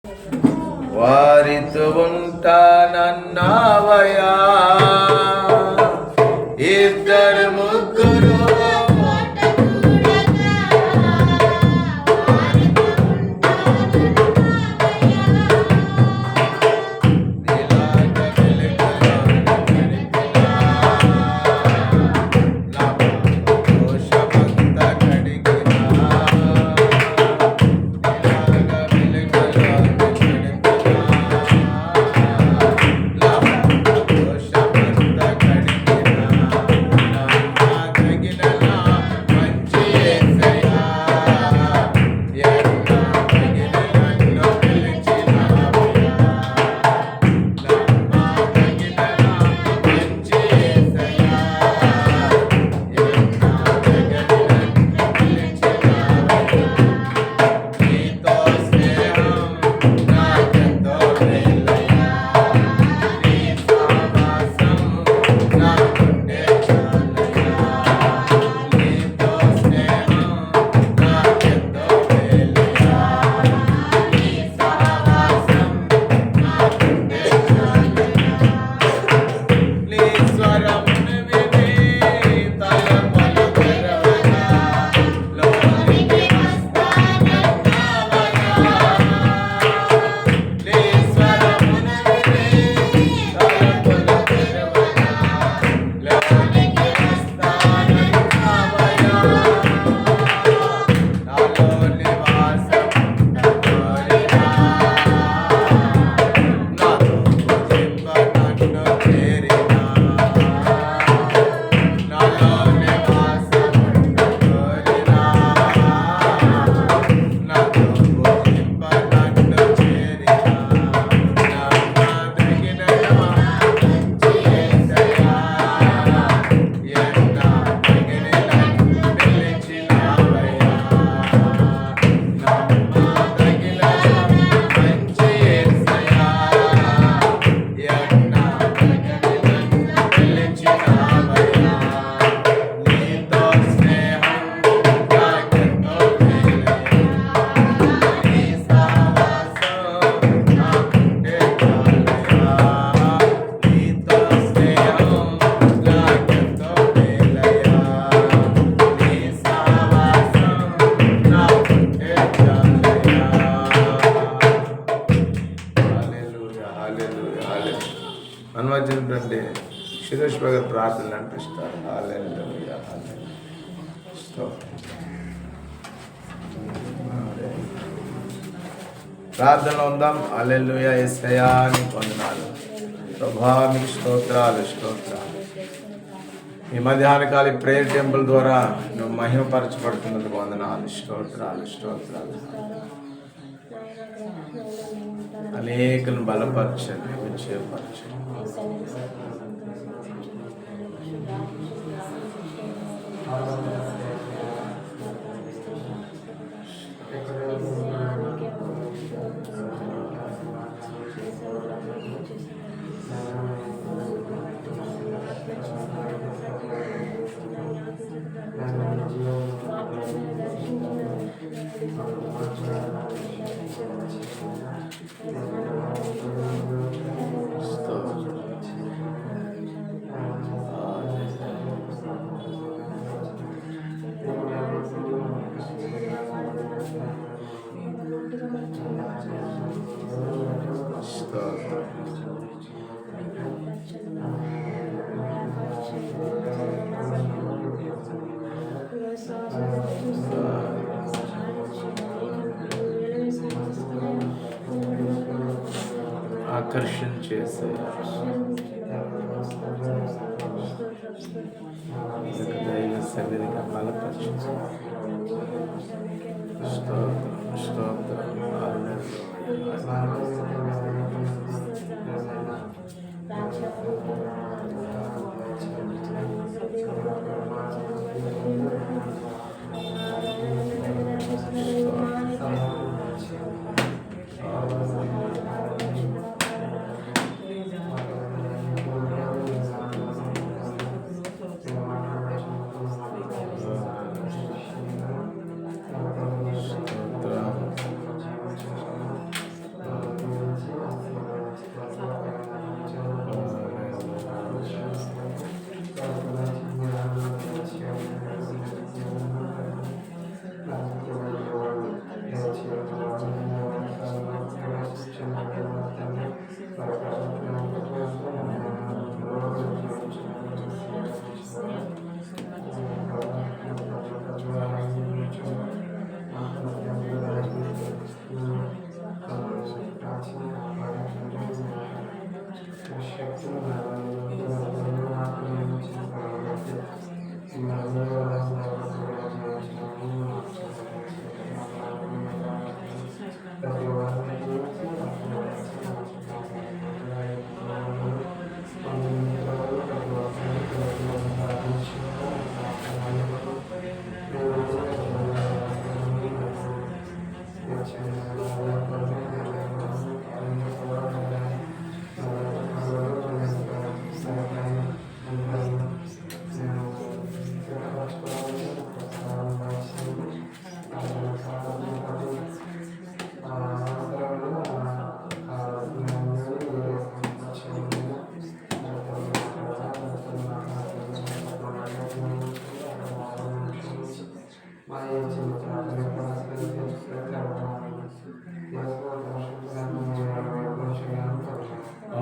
వారితో ఉంటానన్నావయ్యా, ఇద్దరు ముగ్గురు అనుమతించండి. శిరీష్ గారు ప్రార్థనలు అనిపిస్తారు. ప్రార్థనలో ఉందాం. హల్లెలూయా. యేసయ్యా నీకు వందనాలు ప్రభా, మీకు స్తోత్రాలు. ఈ మధ్యాహ్నకాల ప్రేయర్ టెంపుల్ ద్వారా నువ్వు మహిమపరచబడుతున్నందుకు వందనాలు. స్తోత్రాలు. అనేకను బలపరచండి, విజయపరచండి. ఆకర్షణ చేసే దైవ సన్నిధిగా బలపరచు. స్తోత్రం.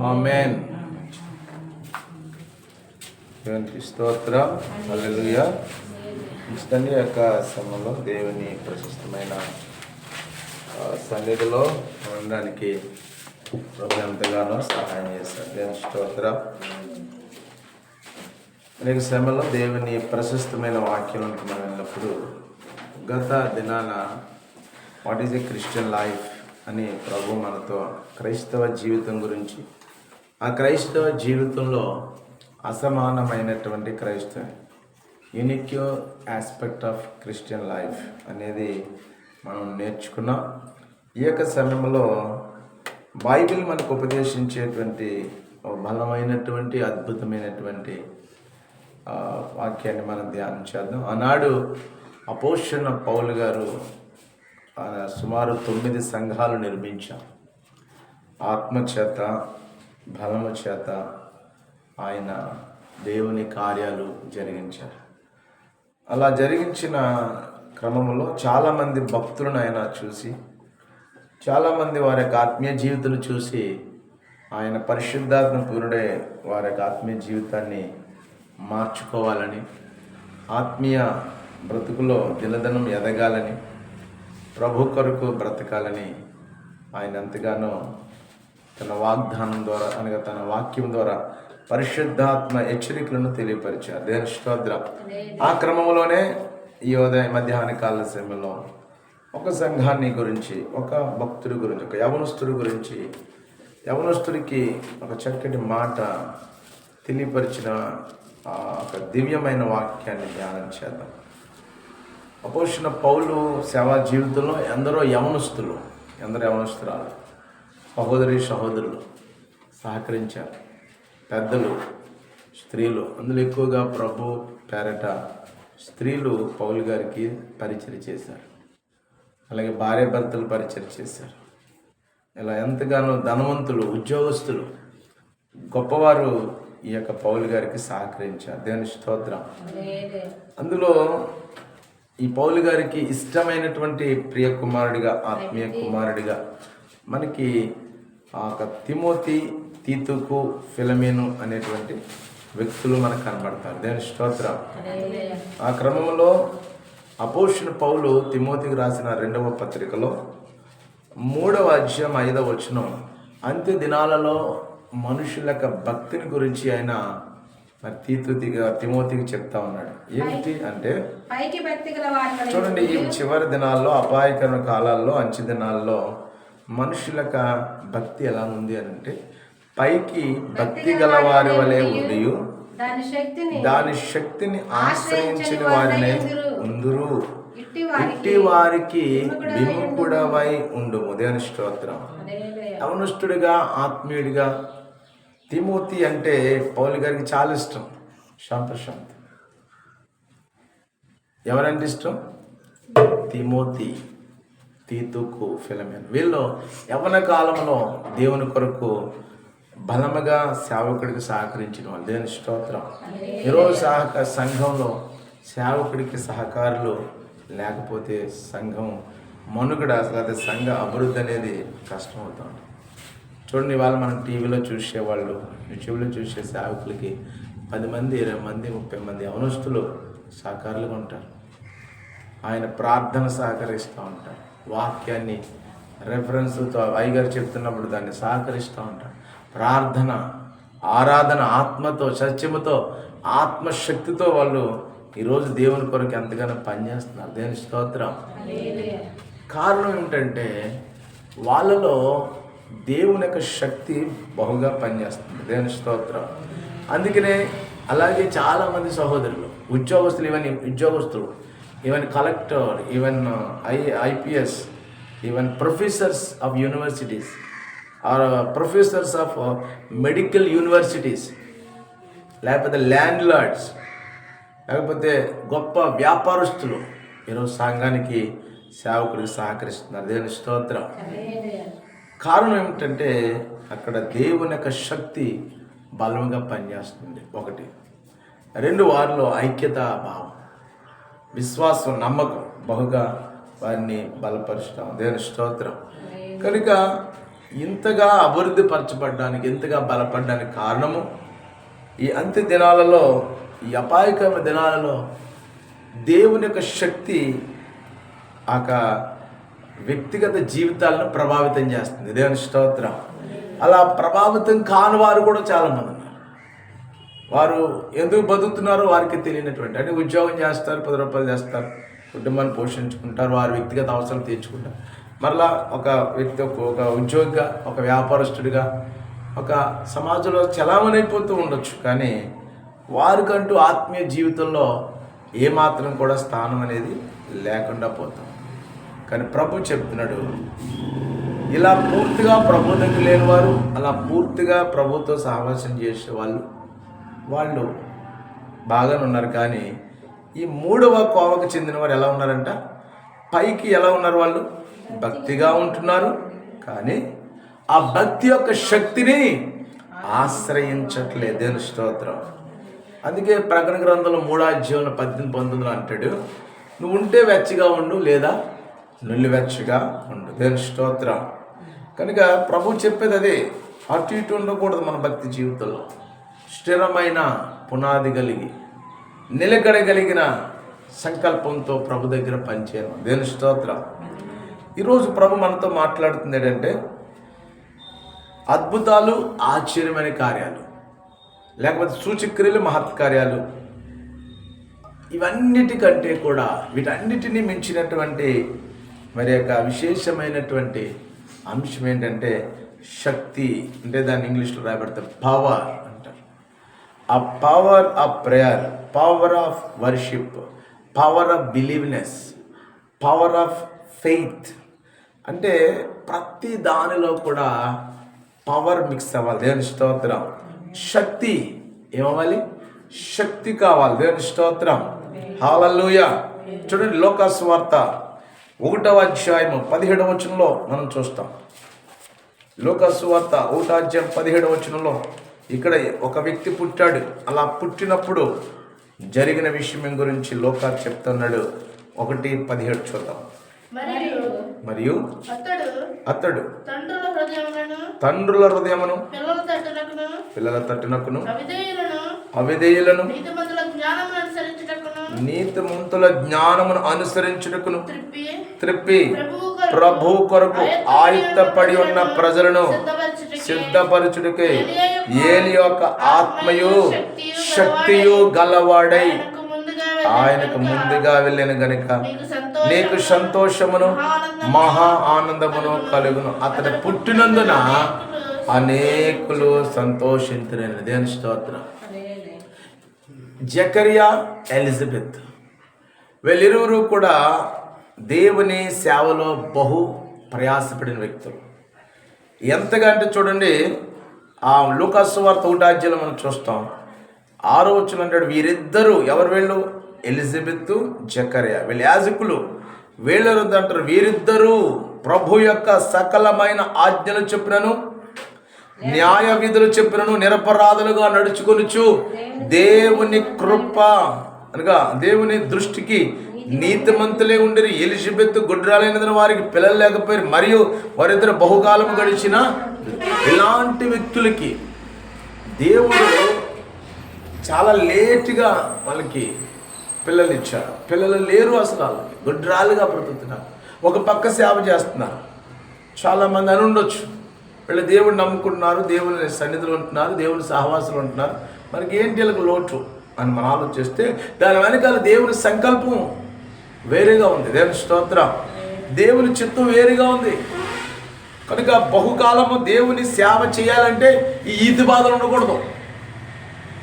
ఆమేన్. దేవునికి స్తోత్రం. హల్లెలూయా. ఇష్టంగా యొక్క సమయంలో దేవుని ప్రశస్తమైన సన్నిధిలో ఉండడానికి ప్రభు ఎంతగానో సహాయం చేశారు. దేవుని స్తోత్రం. అనేక సమయంలో దేవుని ప్రశస్తమైన వాక్యం మనం వెళ్ళినప్పుడు గత దినాన what is a Christian life అని ప్రభు మనతో క్రైస్తవ జీవితం గురించి, ఆ క్రైస్తవ జీవితంలో అసమానమైనటువంటి క్రైస్తవం, unique aspect of Christian life అనేది మనం నేర్చుకున్నాం. ఈ యొక్క సమయంలో బైబిల్ మనకు ఉపదేశించేటువంటి బలమైనటువంటి అద్భుతమైనటువంటి వాక్యాన్ని మనం ధ్యానం చేద్దాం. ఆనాడు అపోస్తలుడైన పౌలు గారు సుమారు 9 సంఘాలు నిర్మించారు. ఆత్మచేత బలము చేత ఆయన దేవుని కార్యాలు జరిగించారు. అలా జరిగించిన క్రమంలో చాలామంది భక్తులను ఆయన చూసి, చాలామంది వారి యొక్క ఆత్మీయ జీవితాలు చూసి ఆయన పరిశుద్ధాత్మ పూర్ణుడే వారి యొక్క ఆత్మీయ జీవితాన్ని మార్చుకోవాలని, ఆత్మీయ బ్రతుకులో దినదినం ఎదగాలని, ప్రభు కొరకు బ్రతకాలని ఆయన ఎంతగానో తన వాగ్దానం ద్వారా అనగా తన వాక్యం ద్వారా పరిశుద్ధాత్మ హెచ్చరికలను తెలియపరిచారు. దేవుని స్తోత్రం. ఆ క్రమంలోనే ఈ మధ్యాహ్న కాల సమయంలో ఒక సంఘాన్ని గురించి, ఒక భక్తుడి గురించి, ఒక యవనస్తుడి గురించి, యవనస్తుడికి ఒక చక్కటి మాట తెలియపరిచిన ఒక దివ్యమైన వాక్యాన్ని ధ్యానం చేద్దాం. అపోస్తలుడైన పౌలు సేవా జీవితంలో ఎందరో యవనస్తులు, ఎందరో యవనస్తురాలు, సహోదరులు సహకరించారు. పెద్దలు, స్త్రీలు, అందులో ఎక్కువగా ప్రభు పేరట స్త్రీలు పౌలు గారికి పరిచయం చేశారు. అలాగే భార్య భర్తలు పరిచయం చేశారు. ఇలా ఎంతగానో ధనవంతులు, ఉద్యోగస్తులు, గొప్పవారు ఈ యొక్క పౌలు గారికి సహకరించారు. దేవుని స్తోత్రం. అందులో ఈ పౌలు గారికి ఇష్టమైనటువంటి ప్రియ కుమారుడిగా, ఆత్మీయ కుమారుడిగా మనకి తిమోతి, తీతుకు, ఫిలమేను అనేటువంటి వ్యక్తులు మనకు కనబడతారు. దేవుని స్తోత్రం. ఆ క్రమంలో అపోస్తలుడైన పౌలు తిమోతికి రాసిన 2వ పత్రికలో 3వ అధ్యాయం 5వ వచనం, అంత్య దినాలలో మనుషుల యొక్క భక్తిని గురించి ఆయన తిమోతికి చెప్తా ఉన్నాడు. ఏమిటి అంటే, చూడండి, ఈ చివరి దినాల్లో, అపాయకర కాలాల్లో, అంచె దినాల్లో మనుషుల యొక్క భక్తి ఎలా ఉంది అని అంటే, పైకి భక్తి గల వారి వలె ఉండి దాని శక్తిని ఆశ్రయించిన వారినే ఉందురు, ఇట్టి వారికి విముఖుడవై ఉండుము. దేవుని స్తోత్రం. యవనస్తుడిగా, ఆత్మీయుడిగా తిమోతి అంటే పౌలు గారికి చాలా ఇష్టం. శాంత ఎవరంటే ఇష్టం? తిమోతి, తీతుకు, ఫిలమేను. వీళ్ళు యవ్వన కాలంలో దేవుని కొరకు బలముగా సేవకుడికి సహకరించిన వాళ్ళు. దేవుని స్తోత్రం. ఈరోజు సంఘంలో సేవకుడికి సహకారులు లేకపోతే సంఘం మనుగడ, లేదా సంఘ అభివృద్ధి అనేది కష్టమవుతుంది. చూడండి, ఇవాళ మనం టీవీలో చూసేవాళ్ళు, యూట్యూబ్లో చూసే సేవకులకి 10 మంది, 20 మంది, 30 మంది యవనస్తులు సహకారులుగా ఉంటారు. ఆయన ప్రార్థన సహకరిస్తూ ఉంటారు. వాక్యాన్ని రెఫరెన్స్తో అయ్యగారు చెప్తున్నప్పుడు దాన్ని సహకరిస్తూ ఉంటారు. ప్రార్థన, ఆరాధన, ఆత్మతో, సత్యముతో, ఆత్మశక్తితో వాళ్ళు ఈరోజు దేవుని కొరకు ఎంతగానో పనిచేస్తున్నారు. దేవుని స్తోత్రం. కారణం ఏమిటంటే వాళ్ళలో దేవుని యొక్క శక్తి బహుగా పనిచేస్తుంది. దేవుని స్తోత్రం. అందుకనే అలాగే చాలామంది సహోదరులు, ఉద్యోగస్తులు, even collector, even IPS, even professors of universities or professors of medical universities, లేకపోతే ల్యాండ్ లార్డ్స్, లేకపోతే గొప్ప వ్యాపారస్తులు ఈరోజు సంఘానికి, సేవకుడికి సహకరిస్తున్నారు. దేవుని స్తోత్రం. కారణం ఏమిటంటే అక్కడ దేవుని యొక్క శక్తి బలంగా పనిచేస్తుంది. 1. 2, వారిలో ఐక్యత భావం, విశ్వాసం, నమ్మకం బహుగా వారిని బలపరుస్తాం. దేవుని స్తోత్రం. కనుక ఇంతగా అభివృద్ధి పరచబడ్డానికి, ఇంతగా బలపడడానికి కారణము ఈ అంత్య దినాలలో, ఈ అపాయకరమైన దినాలలో దేవుని యొక్క శక్తి ఆ వ్యక్తిగత జీవితాలను ప్రభావితం చేస్తుంది. దేవుని స్తోత్రం. అలా ప్రభావితం కాని వారు కూడా చాలామంది ఉన్నారు. వారు ఎందుకు బతుకుతున్నారో వారికి తెలియనటువంటి, అంటే ఉద్యోగం చేస్తారు, 10 రూపాయలు చేస్తారు, కుటుంబాన్ని పోషించుకుంటారు, వారి వ్యక్తిగత అవసరాలు తీర్చుకుంటారు. మరలా ఒక వ్యక్తి ఒక ఉద్యోగిగా, ఒక వ్యాపారస్తుడిగా, ఒక సమాజంలో చలామణి అయిపోతూ ఉండొచ్చు. కానీ వారికంటూ ఆత్మీయ జీవితంలో ఏమాత్రం కూడా స్థానం అనేది లేకుండా పోతాం. కానీ ప్రభు చెప్తున్నాడు, ఇలా పూర్తిగా ప్రభు దగ్గర లేని వారు, అలా పూర్తిగా ప్రభుతో సహవాసం చేసే వాళ్ళు బాగానే ఉన్నారు. కానీ ఈ 3వ కోవకు చెందిన వారు ఎలా ఉన్నారంట? పైకి ఎలా ఉన్నారు? వాళ్ళు భక్తిగా ఉంటున్నారు, కానీ ఆ భక్తి యొక్క శక్తిని ఆశ్రయించట్లేదు. దేవుని స్తోత్రం. అందుకే ప్రకటన గ్రంథంలో 3వ అధ్యాయం 18-19 అంటాడు, నువ్వు ఉంటే వెచ్చగా ఉండు, లేదా నులివెచ్చగా ఉండు. దేవుని స్తోత్రం. కనుక ప్రభు చెప్పేది అదే, అటు ఇటు ఉండకూడదు. మన భక్తి జీవితంలో స్థిరమైన పునాది కలిగి, నిలకడగలిగిన సంకల్పంతో ప్రభు దగ్గర పనిచేయడం. దేవుని స్తోత్రం. ఈరోజు ప్రభు మనతో మాట్లాడుతుంది ఏంటంటే, అద్భుతాలు, ఆశ్చర్యమైన కార్యాలు, లేకపోతే సూచక్రియలు, మహత్కార్యాలు, ఇవన్నిటికంటే కూడా వీటన్నిటినీ మించినటువంటి మరి యొక్క విశేషమైనటువంటి అంశం ఏంటంటే శక్తి. అంటే దాన్ని ఇంగ్లీష్లో రాయబడితే పవర్ అంటారు. ఆ power of prayer, power of worship, power of believeness, power of faith. అంటే ప్రతి దానిలో కూడా పవర్ మిక్స్ అవ్వాలి. దేవుని స్తోత్రం. శక్తి ఏమవ్వాలి? శక్తి కావాలి. దేవుని స్తోత్రం. హల్లెలూయా. చూడండి, లూకా సువార్త 1వ అధ్యాయం 17వ వచనంలో మనం చూస్తాం. లూకా సువార్త 1వ అధ్యాయం 17వ వచనంలో ఇక్కడ ఒక వ్యక్తి పుట్టాడు. అలా పుట్టినప్పుడు జరిగిన విషయం గురించి లూకా చెప్తున్నాడు. 1:17 చూద్దాం. మరియు అతడు తండ్రుల హృదయమును, పిల్లల తట్టునకును, అవిధేయులను, నీతిమంతుల జ్ఞానమును అనుసరించుటకును త్రిప్పి ప్రభు కొరకు ఆయుత్తపడి ఉన్న ప్రజలను సిద్ధపరచుటకే ఏలి యొక్క ఆత్మయు శక్తియు గలవాడై ఆయనకు ముందుగా వెళ్ళిన గనుక నీకు సంతోషమును మహా ఆనందమును కలుగును. అతడు పుట్టినందున అనేకులు సంతోషింతురని. దేవుని స్తోత్రం. జకరియా, ఎలిజబెత్ వీళ్ళిరువురు కూడా దేవుని సేవలో బహు ప్రయాసపడిన వ్యక్తులు. ఎంతగా అంటే చూడండి, ఆ లూకా సువార్త 1వ అధ్యాయంలో మనం చూస్తాం. 6వ వచనం అంటాడు, వీరిద్దరూ ఎవరు? వీళ్ళు ఎలిజబెత్, జకరియా, వీళ్ళు యాజకులు. వీళ్ళు అంటారు, వీరిద్దరూ ప్రభు యొక్క సకలమైన ఆజ్ఞలు చెప్పినను, న్యాయ విధులు చెప్పినను నిరపరాధులుగా నడుచుకొనుచు దేవుని కృప అనగా దేవుని దృష్టికి నీతిమంతులే ఉండిరి. ఎలిజబెత్ గుడ్రాలైన వారికి పిల్లలు లేకపోయారు, మరియు వారిద్దరు బహుకాలం గడిచిన. ఇలాంటి వ్యక్తులకి దేవుడు చాలా లేటుగా వాళ్ళకి పిల్లలు ఇచ్చారు. పిల్లలు లేరు, అసలు వాళ్ళకి గుడ్రాలుగా బ్రతుకుతున్నారు. ఒక పక్క సేవ చేస్తున్నారు. చాలామంది అని ఉండొచ్చు, వీళ్ళు దేవుడిని నమ్ముకుంటున్నారు, దేవుని సన్నిధిలో ఉంటున్నారు, దేవుని సహవాసులు ఉంటున్నారు, మనకి ఏంటి వీళ్ళకి లోటు అని మనం ఆలోచిస్తే దాని వెనకాల దేవుని సంకల్పం వేరేగా ఉంది. దేవుని స్తోత్రం. దేవుని చిత్తం వేరేగా ఉంది. కనుక బహుకాలము దేవుని సేవ చేయాలంటే ఈ ఈతి బాధలు ఉండకూడదు.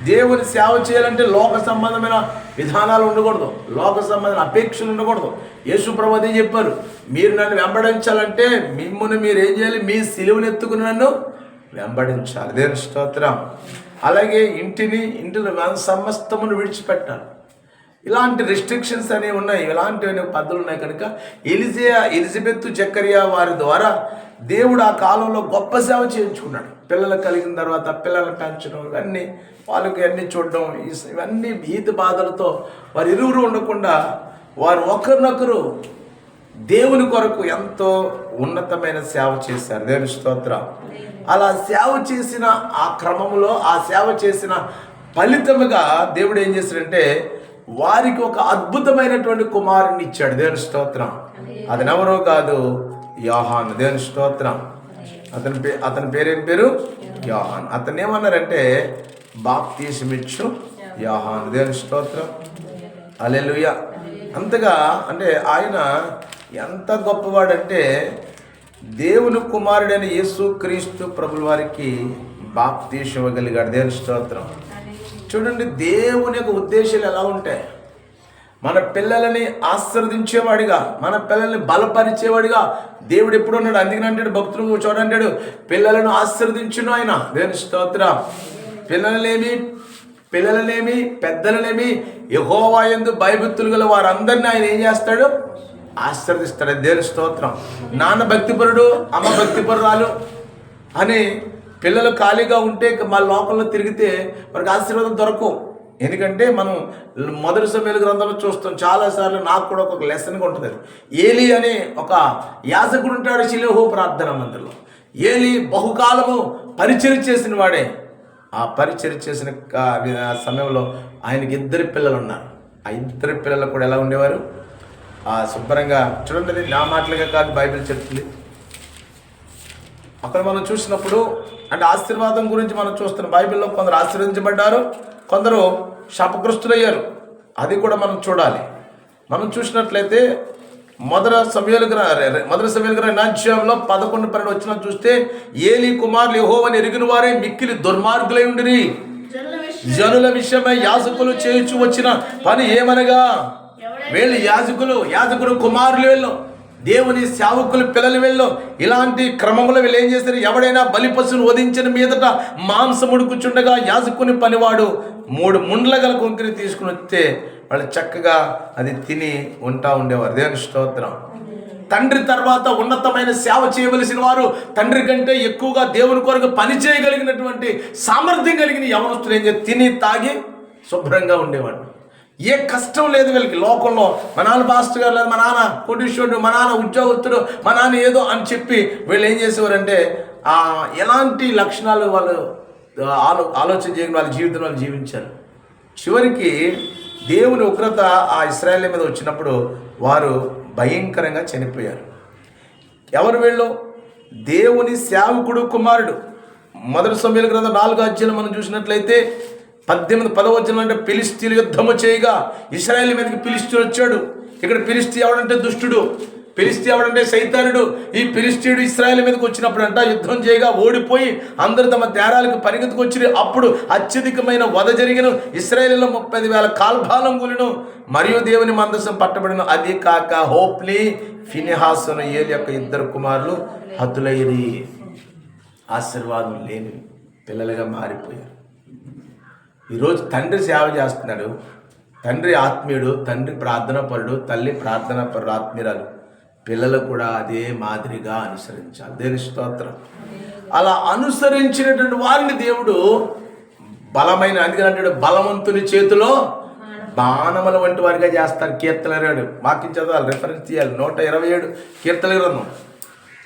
దేవుని సేవ చేయాలంటే లోక సంబంధమైన విధానాలు ఉండకూడదు, లోక సంబంధమైన అపేక్షలు ఉండకూడదు. యేసు ప్రభువు అదే చెప్పారు, మీరు నన్ను వెంబడించాలంటే మిమ్మల్ని మీరు ఏం చేయాలి? మీ సిలువను ఎత్తుకుని నన్ను వెంబడించాలి. దేవుని స్తోత్రం. అలాగే ఇంటిలో సమస్తమును విడిచిపెట్టాలి. ఇలాంటి రెస్ట్రిక్షన్స్ అనేవి ఉన్నాయి, ఇలాంటివి పద్ధతులు ఉన్నాయి. కనుక ఎలిజబెత్, జకరియా వారి ద్వారా దేవుడు ఆ కాలంలో గొప్ప సేవ చేయించుకున్నాడు. పిల్లలు కలిగిన తర్వాత పిల్లలను పెంచడం, ఇవన్నీ వాళ్ళకి అన్నీ చూడడం, ఇవన్నీ ఈతి బాధలతో వారు ఇరువురు ఉండకుండా వారు ఒకరినొకరు దేవుని కొరకు ఎంతో ఉన్నతమైన సేవ చేశారు. దేవుని స్తోత్రం. అలా సేవ చేసిన ఆ క్రమంలో, ఆ సేవ చేసిన ఫలితముగా దేవుడు ఏం చేశాడంటే వారికి ఒక అద్భుతమైనటువంటి కుమారుని ఇచ్చాడు. దేవుని స్తోత్రం. అతనెవరో కాదు, యోహాను. దేవుని స్తోత్రం. అతని పేరేం పేరు? యోహాను. అతను ఏమన్నారంటే బాప్తీసమిచ్చు యోహాను. దేవుని స్తోత్రం. హల్లెలూయా. అంతగా అంటే ఆయన ఎంత గొప్పవాడంటే దేవుని కుమారుడైన యేసుక్రీస్తు ప్రభుల వారికి బాప్తీసం ఇవ్వగలిగాడు. దేవుని స్తోత్రం. చూడండి, దేవుని యొక్క ఉద్దేశాలు ఎలా ఉంటాయి. మన పిల్లలని ఆశీర్వదించేవాడిగా, మన పిల్లల్ని బలపరిచేవాడిగా దేవుడు ఎప్పుడు ఉన్నాడు. అందుకని అంటాడు భక్తులు చూడంటాడు, పిల్లలను ఆశీర్వదించును ఆయన. దేవుని స్తోత్రం. పిల్లలనేమి పెద్దలనేమి యెహోవా యందు భయభక్తులు గల వారందరినీ ఆయన ఏం చేస్తాడు? ఆశీర్వదిస్తాడు. దేవుని స్తోత్రం. నాన్న భక్తిపరుడు, అమ్మ భక్తిపరురాలు అని పిల్లలు ఖాళీగా ఉంటే మా లోకంలో తిరిగితే వారికి ఆశీర్వాదం దొరకవు. ఎందుకంటే మనం మొదటి సమయాల గ్రంథంలో చూస్తాం చాలాసార్లు. నాకు కూడా ఒక లెసన్గా ఉంటుంది. ఏలి అనే ఒక యాజకుడు ఉంటాడు షిలోహు ప్రార్థన మందిరంలో. ఏలి బహుకాలము పరిచర్య చేసిన వాడే. ఆ పరిచర్య చేసిన సమయంలో ఆయనకి 2 పిల్లలు ఉన్నారు. ఆ 2 పిల్లలు కూడా ఎలా ఉండేవారు? శుభ్రంగా చూడండి, నా మాటలుగా కాదు, బైబిల్ చెప్తుంది. అక్కడ మనం చూసినప్పుడు అంటే ఆశీర్వాదం గురించి మనం చూస్తున్నాం. బైబిల్లో కొందరు ఆశీర్వదించబడ్డారు, కొందరు శాపగ్రస్తులయ్యారు. అది కూడా మనం చూడాలి. మనం చూసినట్లయితే మొదటి సమయాల రాజ్యంలో 11-12 వచ్చిన చూస్తే ఏలీ కుమారులు యెహోవాను ఎరిగిన వారే మిక్కిలి దుర్మార్గులై ఉండిరి. జనుల విషయమై యాజకులు చేయుచు వచ్చిన పని ఏమనగా, వీళ్ళు యాజకుడు కుమారులు వీళ్ళు, దేవుని సేవకులు పిల్లలు వీళ్ళు. ఇలాంటి క్రమంలో వీళ్ళు ఏం చేశారు? ఎవడైనా బలి పశువును వధించిన మీదట మాంసం ఉడుకుచుండగా యాజకుని పనివాడు 3 ముండ్ల గల కొంకిని తీసుకుని వస్తే వాళ్ళు చక్కగా అది తిని ఉండేవారు. దేవుని స్తోత్రం. తండ్రి తర్వాత ఉన్నతమైన సేవ చేయవలసిన వారు, తండ్రి కంటే ఎక్కువగా దేవుని కొరకు పని చేయగలిగినటువంటి సామర్థ్యం కలిగిన యవనస్తులు ఏం చేసి తిని తాగి శుభ్రంగా ఉండేవాడు. ఏ కష్టం లేదు వీళ్ళకి లోకంలో. మా నాన్న పాస్టర్ గారు లేదు, మా నాన్న కోటీశ్వరుడు, మా నాన్న ఉద్యోగస్తుడు, మా నాన్న ఏదో అని చెప్పి వీళ్ళు ఏం చేసేవారంటే ఎలాంటి లక్షణాలు వాళ్ళు ఆలోచన చేయని వాళ్ళ జీవితం వాళ్ళు జీవించారు. చివరికి దేవుని ఉగ్రత ఆ ఇశ్రాయేలు మీద వచ్చినప్పుడు వారు భయంకరంగా చనిపోయారు. ఎవరు వీళ్ళు? దేవుని సేవకుడు కుమారుడు. మొదటి సమయాల గ్రంథం 4వ అధ్యాయం మనం చూసినట్లయితే 18-10 అంటే ఫిలిష్తీయులు యుద్ధము చేయగా ఇశ్రాయేలు మీదకి ఫిలిష్తీయుడు వచ్చాడు. ఇక్కడ ఫిలిష్తీ ఎవడంటే దుష్టుడు, ఫిలిష్తీ ఎవడంటే సైతానుడు. ఈ ఫిలిష్తీయుడు ఇశ్రాయేలు మీదకి వచ్చినప్పుడు యుద్ధం చేయగా ఓడిపోయి అందరూ తమ తేరాలకు పరిగెత్తుకొచ్చి అప్పుడు అత్యధికమైన వధ జరిగిన. ఇశ్రాయేలులో 30,000 కాల్భాలం కూలిను మరియు దేవుని మందసం పట్టబడిన. అది కాక హోప్లీ ఫినెహాసును ఏలి యొక్క 2 కుమారులు హతులైరి. ఆశీర్వాదం లేని పిల్లలుగా మారిపోయారు. ఈరోజు తండ్రి సేవ చేస్తున్నాడు, తండ్రి ఆత్మీయుడు, తండ్రి ప్రార్థనాపరుడు, తల్లి ప్రార్థనాపరుడు, ఆత్మీయురాలు. పిల్లలు కూడా అదే మాదిరిగా అనుసరించాలి. దేవుని స్తోత్రం. అలా అనుసరించినటువంటి వారిని దేవుడు బలమైన, అందుకని బలవంతుని చేతిలో బాణముల వంటి వారిగా చేస్తారు. కీర్తన 22 వాక్యం చదవాలి, రెఫరెన్స్ తీయాలి. 127 కీర్తన గ్రంథం.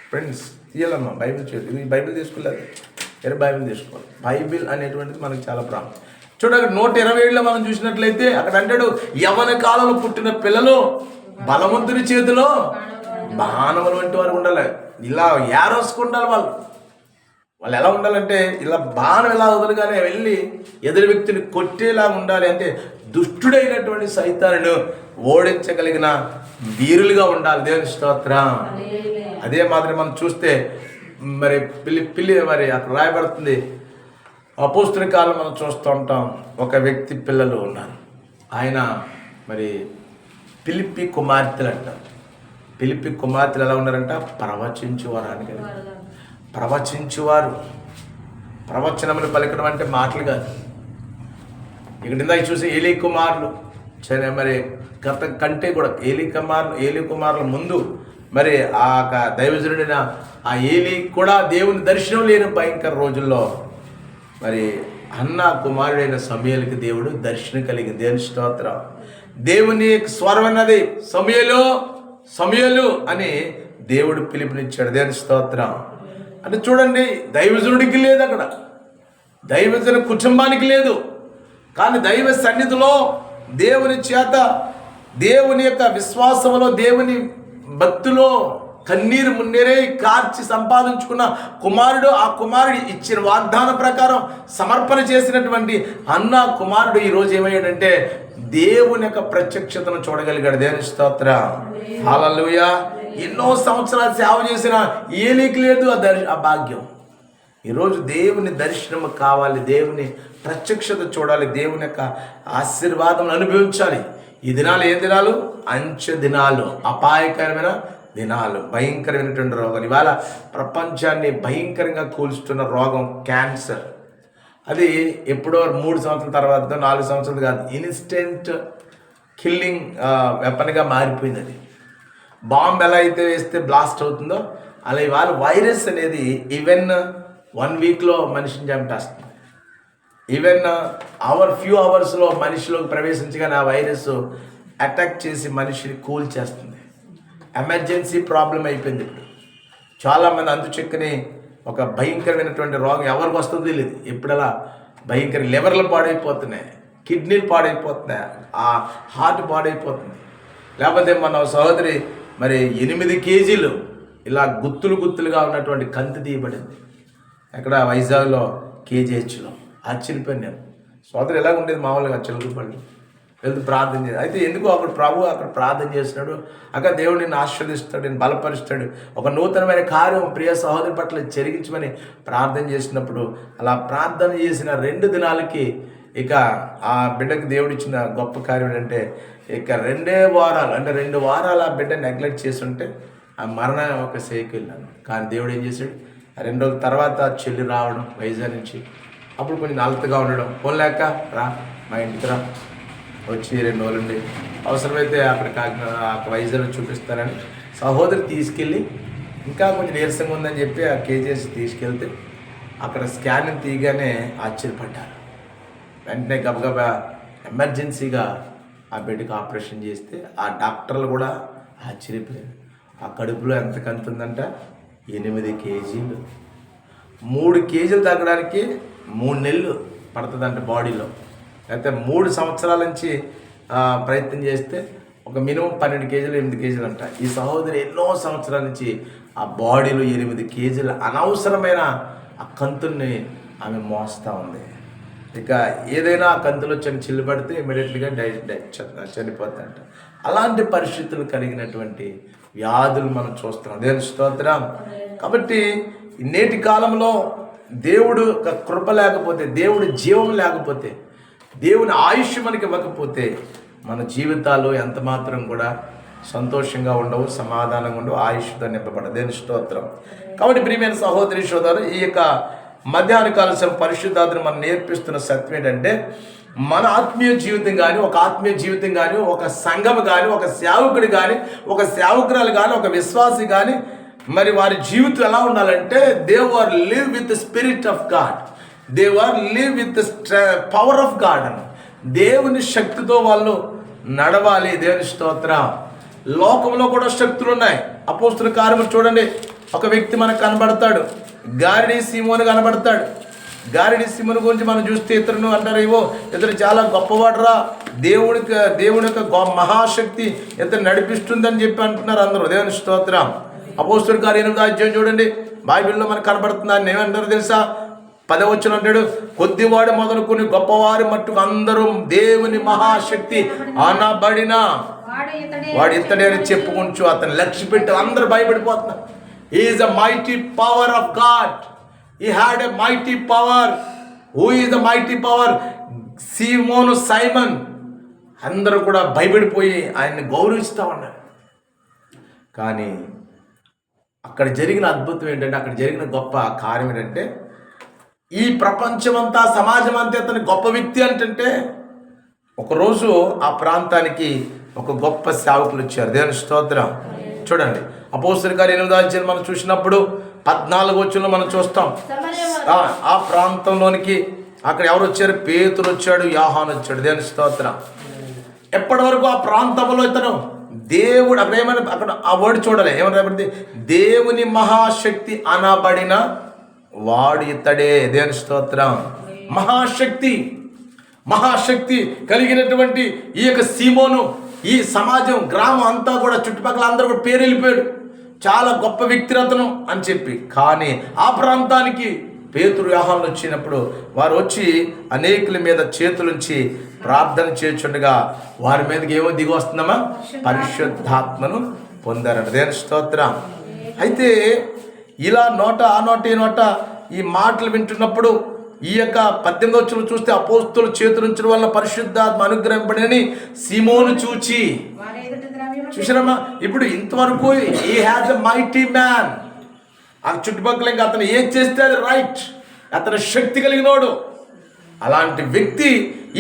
ఫ్రెండ్స్ తీయాలమ్మా, బైబిల్ చేయాలి. ఈ బైబిల్ తీసుకోలేదు, బైబిల్ తీసుకోవాలి. బైబిల్ అనేటువంటిది మనకు చాలా ప్రాముఖ్యం. చూడండి, 127లో మనం చూసినట్లయితే అక్కడ అంటాడు, యవ్వన కాలంలో పుట్టిన పిల్లలు బలవంతుని చేతిలో బాణముల వంటి వారు ఉండాలి. ఇలా యారోసుకుండాలి. వాళ్ళు ఎలా ఉండాలంటే ఇలా బాణం ఎలా వదలగానే వెళ్ళి ఎదురు వ్యక్తిని కొట్టేలా ఉండాలి. అంటే దుష్టుడైనటువంటి సైతానును ఓడించగలిగిన వీరులుగా ఉండాలి. దేవుని స్తోత్రం. అదే మాదిరి మనం చూస్తే మరి పిల్లి మరి అక్కడ రాయబడుతుంది. అపోస్తుల కాలం మనం చూస్తూ ఉంటాం. ఒక వ్యక్తి పిల్లలు ఉన్నారు. ఆయన మరి ఫిలిప్పి కుమార్తెలు అంటారు. ఫిలిప్పి కుమార్తెలు ఎలా ఉన్నారంట? ప్రవచించువారు అని. ప్రవచించువారు. ప్రవచనములు పలికడం అంటే మాటలు కాదు. ఇక్కడ ఇందాక చూసి ఏలీ కుమారులు మరి గత కంటే కూడా ఏలీ కుమారుల ముందు మరి ఆ దైవజనుడైన ఆ ఏలీ కూడా దేవుని దర్శనం లేని భయంకర రోజుల్లో మరి అన్న కుమారుడైన సమూయేలుకి దేవుడు దర్శనం కలిగింది. దేవుని స్తోత్రం. దేవుని స్వరం అన్నది సమూయేలు సమూయేలు అని దేవుడు పిలుపునిచ్చాడు. దేవుని స్తోత్రం. అంటే చూడండి, దైవజనుడికి లేదు, అక్కడ దైవజన కుటుంబానికి లేదు, కానీ దైవ సన్నిధిలో దేవుని చేత, దేవుని యొక్క విశ్వాసంలో, దేవుని భక్తిలో కన్నీరు మున్నీరై కార్చి సంపాదించుకున్న కుమారుడు, ఆ కుమారుడు ఇచ్చిన వాగ్దానం ప్రకారం సమర్పణ చేసినటువంటి అన్న కుమారుడు ఈరోజు ఏమయ్యాడంటే దేవుని యొక్క ప్రత్యక్షతను చూడగలిగాడు. దేవుని స్తోత్రం. హల్లెలూయా. ఎన్నో సంవత్సరాలు సేవ చేసిన ఏలీకి లేదు ఆ భాగ్యం. ఈరోజు దేవుని దర్శనం కావాలి, దేవుని ప్రత్యక్షత చూడాలి, దేవుని యొక్క ఆశీర్వాదం అనుభవించాలి. ఈ దినాలు ఏ దినాలు? అంచె దినాలు, అపాయకరమైన దినాలు, భయంకరమైనటువంటి రోగాలు. ఇవాళ ప్రపంచాన్ని భయంకరంగా కూల్చుతున్న రోగం క్యాన్సర్. అది ఎప్పుడో 3 సంవత్సరాల తర్వాత, 4 సంవత్సరాలు కాదు, ఇన్స్టెంట్ కిల్లింగ్ వెపన్గా మారిపోయింది. అది బాంబు ఎలా అయితే వేస్తే బ్లాస్ట్ అవుతుందో అలా ఇవాళ వైరస్ అనేది ఈవెన్ 1 వీక్లో మనిషిని చంపేస్తుంది. ఈవెన్ ఫ్యూ అవర్స్లో మనిషిలోకి ప్రవేశించగానే ఆ వైరస్ అటాక్ చేసి మనిషిని కూల్ చేస్తుంది. ఎమర్జెన్సీ ప్రాబ్లం అయిపోయింది. ఇప్పుడు చాలామంది అందుచెక్కని ఒక భయంకరమైనటువంటి రోగం ఎవరికి వస్తుందో తెలియదు. ఎప్పుడలా భయంకర లివర్లు పాడైపోతున్నాయి, కిడ్నీలు పాడైపోతున్నాయి, ఆ హార్ట్ పాడైపోతుంది. లేకపోతే మన సహోదరి మరి 8 కేజీలు ఇలా గుత్తులుగా ఉన్నటువంటి కంతి తీయబడింది. అక్కడ వైజాగ్లో KGHలో. ఆశ్చర్యపోయాను నేను. సోదరు ఎలాగ ఉండేది మామూలుగా చిలుకపల్లి వెళ్తూ ప్రార్థన చేయాలి. అయితే ఎందుకు అక్కడ ప్రభు అక్కడ ప్రార్థన చేస్తున్నాడు, అక్కడ దేవుడు నిన్ను ఆశీర్వదిస్తాడు, నేను బలపరుస్తాడు, ఒక నూతనమైన కార్యం ప్రియ సహోదరి పట్ల జరిగించమని ప్రార్థన చేసినప్పుడు, అలా ప్రార్థన చేసిన 2 దినాలకి ఇక ఆ బిడ్డకి దేవుడు ఇచ్చిన గొప్ప కార్యం ఏంటంటే, ఇక 2 వారాలు అంటే 2 వారాలు ఆ బిడ్డ నెగ్లెక్ట్ చేస్తుంటే ఆ మరణ ఒక సేకు వెళ్ళాను. కానీ దేవుడు ఏం చేశాడు, 2 రోజుల తర్వాత చెల్లి రావడం వైజాగ్ నుంచి, అప్పుడు కొంచెం నలతగా ఉండడం, పోలేక రా మా ఇంటికి రా, వచ్చి 2 రోజులు ఉండి అవసరమైతే అక్కడ వైజాగ్లో చూపిస్తానని సహోదరి తీసుకెళ్ళి, ఇంకా కొంచెం నీరసంగా ఉందని చెప్పి ఆ KGH తీసుకెళ్తే అక్కడ స్కానింగ్ తీయగానే ఆశ్చర్యపడ్డారు. వెంటనే గబగబా ఎమర్జెన్సీగా ఆ బిడ్డకి ఆపరేషన్ చేస్తే ఆ డాక్టర్లు కూడా ఆశ్చర్యపోయారు. ఆ కడుపులో ఎంత కంతుందంట, 8 కేజీలు. 3 కేజీలు తగ్గడానికి 3 నెలలు పడుతుందంట బాడీలో. అయితే 3 సంవత్సరాల నుంచి ప్రయత్నం చేస్తే ఒక మినిమం 12 కేజీలు 8 కేజీలు అంట. ఈ సహోదరి ఎన్నో సంవత్సరాల నుంచి ఆ బాడీలో 8 కేజీల అనవసరమైన ఆ కంతుల్ని ఆమె మోస్తూ ఉంది. ఇక ఏదైనా ఆ కంతులో చిల్లు పడితే ఇమీడియట్లీగా చనిపోతుందంట. అలాంటి పరిస్థితులు కలిగినటువంటి వ్యాధులు మనం చూస్తున్నాం. దేవుని స్తోత్రం. కాబట్టి నేటి కాలంలో దేవుడు కృప లేకపోతే, దేవుడు జీవం లేకపోతే, దేవుని ఆయుష్ మనకి ఇవ్వకపోతే మన జీవితాలు ఎంత మాత్రం కూడా సంతోషంగా ఉండవు, సమాధానంగా ఉండవు, ఆయుష్తో నింపబడదు. దేవుని స్తోత్రం. కాబట్టి ప్రియమైన సహోదరి సోదరు, ఈ యొక్క మధ్యాహ్న కాల పరిశుద్ధాత్మను మనం నేర్పిస్తున్న సత్యం ఏంటంటే, మన ఆత్మీయ జీవితం కానీ, ఒక ఆత్మీయ జీవితం కానీ, ఒక సంఘం కానీ, ఒక సేవకుడు కానీ, ఒక సేవకురాలు కానీ, ఒక విశ్వాసి కానీ, మరి వారి జీవితం ఎలా ఉండాలంటే, they are live with the spirit of God, they are live with the power of God అని, దేవుని శక్తితో వాళ్ళు నడవాలి. దేవుని స్తోత్రం. లోకంలో కూడా శక్తులు ఉన్నాయి. అపోస్తుల కార్యములు చూడండి, ఒక వ్యక్తి మనకు కనబడతాడు, గారిడి సీమోను కనబడతాడు. గారిడి సీమోను గురించి మనం చూస్తే ఇతరును అంటారు, ఇతడు చాలా గొప్పవాడరా, దేవుని యొక్క మహాశక్తి ఇతను నడిపిస్తుందని చెప్పి అంటున్నారు అందరూ. దేవుని స్తోత్రం. అపోస్తుల కార్యం 8వ అధ్యాయం చూడండి, బైబిల్లో మనకు కనబడుతుంది. ఆయన ఏమంటారు తెలుసా? 10వ వచనం అంటాడు, కొద్దివాడు మొదలుకొని గొప్పవారి మట్టుకు అందరూ దేవుని మహాశక్తి అనబడిన వాడు ఇతడే అని చెప్పుకుంటూ అతను లక్ష్య పెట్టి అందరూ భయపడిపోతున్నారు. He is a mighty power of God. He had a mighty power. Who is the mighty power? Simon. అందరూ కూడా భయపడిపోయి ఆయన్ని గౌరవిస్తూ ఉన్నారు. కానీ అక్కడ జరిగిన అద్భుతం ఏంటంటే, అక్కడ జరిగిన గొప్ప కార్యం ఏంటంటే, ఈ ప్రపంచమంతా సమాజం అంతా అతని గొప్ప వ్యక్తి అంటే, ఒకరోజు ఆ ప్రాంతానికి ఒక గొప్ప సేవకులు వచ్చారు. దేవుని స్తోత్రం. చూడండి, అపోస్తలుల కార్యం 8వ అధ్యాయం మనం చూసినప్పుడు 14వ వచనంలో మనం చూస్తాం. ఆ ప్రాంతంలోనికి అక్కడ ఎవరు వచ్చారు? పేతురు వచ్చాడు, యోహాను వచ్చాడు. దేవుని స్తోత్రం. ఎప్పటి వరకు ఆ ప్రాంతంలో ఇతను దేవుడు అక్కడ ఏమైనా అక్కడ ఆ వర్డ్ చూడాలి, ఏమని రాబడింది? దేవుని మహాశక్తి అనబడిన వాడు ఇతడే. దేవుని స్తోత్రం. మహాశక్తి కలిగినటువంటి ఈ యొక్క సీమోను, ఈ సమాజం, గ్రామం అంతా కూడా, చుట్టుపక్కల అందరూ కూడా పేరు వెళ్ళిపోయాడు, చాలా గొప్ప వ్యక్తిరత్నం అని చెప్పి. కానీ ఆ ప్రాంతానికి పేతురు యోహానులు వచ్చినప్పుడు వారు వచ్చి అనేకుల మీద చేతులుంచి ప్రార్థన చేయుచుండగా వారి మీదకి ఏమో దిగి వస్తుందమ్మా? పరిశుద్ధాత్మను పొందారట. దేవుని స్తోత్రం. అయితే ఇలా నోట ఆ నోట ఈ నోట ఈ మాటలు వింటున్నప్పుడు ఈ యొక్క 18వ వచనం చూస్తే అపోస్తుల చేతులుంచడం వల్ల పరిశుద్ధాత్మ అనుగ్రహింపడని సీమోను చూసారమ్మా. ఇప్పుడు ఇంతవరకు he has a mighty man. ఆ చుట్టుపక్కల ఇంకా అతను ఏం చేస్తే అది రైట్, అతను శక్తి కలిగినోడు. అలాంటి వ్యక్తి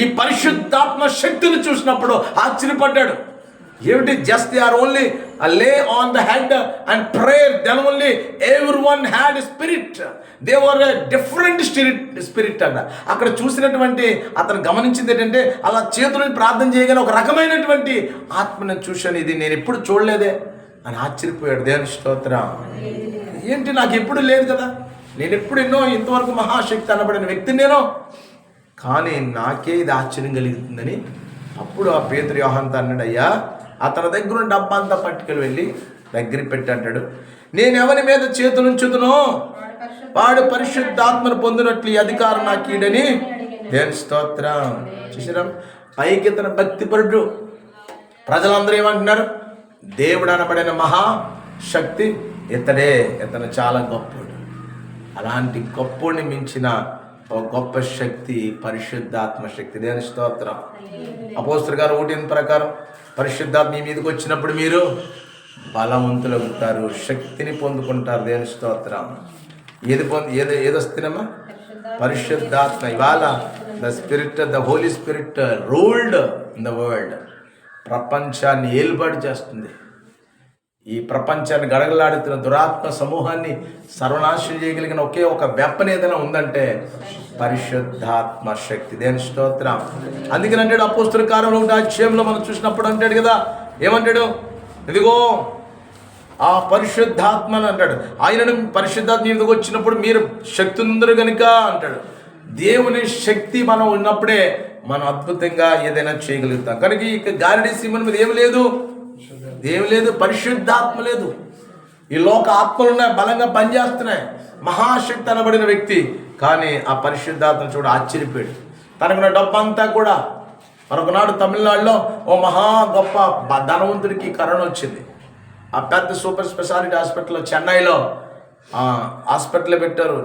ఈ పరిశుద్ధాత్మ శక్తిని చూసినప్పుడు ఆశ్చర్యపడ్డాడు. ఏమిటి? Just they are only lay on the head and prayer, then only everyone had spirit, they were a different spirit అన్న. అక్కడ చూసినటువంటి అతను గమనించింది ఏంటంటే, అలా చేతులను ప్రార్థన చేయగానే ఒక రకమైనటువంటి ఆత్మను చూశాను, ఇది నేను ఎప్పుడు చూడలేదే అని ఆశ్చర్యపోయాడు. దేవుని స్తోత్రం. ఏంటి, నాకు ఎప్పుడు లేదు కదా, నేను ఎప్పుడు ఎన్నో ఇంతవరకు మహాశక్తి అనబడిన వ్యక్తిని నేను, కానీ నాకే ఇది ఆశ్చర్యం కలుగుతుందని అప్పుడు ఆ పేతురు యోహానుతో అన్నాడు, అయ్యా అతని దగ్గర ఉన్న డబ్బా అంతా పట్టుకెళ్ళి వెళ్ళి దగ్గర పెట్టి అంటాడు, నేను ఎవరి మీద చేతులుంచుతునో వాడు పరిశుద్ధాత్మను పొందినట్లు ఈ అధికారం నాకు ఈడని. దేవుని స్తోత్రం. చూసారా, పైకి ఇతను భక్తిపరుడు, ప్రజలందరూ ఏమంటున్నారు? దేవుడు అనబడిన మహాశక్తి ఇతడే, ఇతను చాలా గొప్పడు. అలాంటి గొప్పని మించిన ఒక గొప్ప శక్తి పరిశుద్ధాత్మ శక్తి. దేవుని స్తోత్రం. అపోస్తలుల గారు 1 ప్రకారం పరిశుద్ధాత్మ మీ మీదకి వచ్చినప్పుడు మీరు బలవంతులు అవుతారు, శక్తిని పొందుకుంటారు. దేవుని స్తోత్రం. ఏదొస్తేనమ్మా? పరిశుద్ధాత్మ. ఇవాళ the Holy Spirit ruled in the world. ప్రపంచాన్ని ఏలుబడి చేస్తుంది. ఈ ప్రపంచాన్ని గడగలాడుతున్న దురాత్మ సమూహాన్ని సర్వనాశనం చేయగలిగిన ఒకే ఒక వెపన్ ఏదైనా ఉందంటే పరిశుద్ధాత్మ శక్తి. దేవుని స్తోత్రం. అందుకని అంటాడు అపోస్తలుల కార్యములు 1వ అధ్యాయంలో మనం చూసినప్పుడు అంటాడు కదా, ఏమంటాడు? ఇదిగో ఆ పరిశుద్ధాత్మని అంటాడు, ఆయనను పరిశుద్ధాత్మ మీదకి వచ్చినప్పుడు మీరు శక్తి ఉందరు కనుక అంటాడు. దేవుని శక్తి మనం ఉన్నప్పుడే మనం అద్భుతంగా ఏదైనా చేయగలుగుతాం. కనుక ఇక గారిడి సీమన్ మీద ఏమి లేదు, పరిశుద్ధాత్మ లేదు. ఈ లోక ఆత్మలు ఉన్నాయి, బలంగా పనిచేస్తున్నాయి, మహాశక్తి అనబడిన వ్యక్తి. కానీ ఆ పరిశుద్ధాత్మ చూడ ఆశ్చర్యపోయాడు. తనకున్న డబ్బంతా కూడా, మరొకనాడు తమిళనాడులో ఓ మహా గొప్ప ధనవంతుడికి కరోనా వచ్చింది. ఆ పెద్ద సూపర్ స్పెషాలిటీ హాస్పిటల్లో, చెన్నైలో హాస్పిటల్లో పెట్టారు.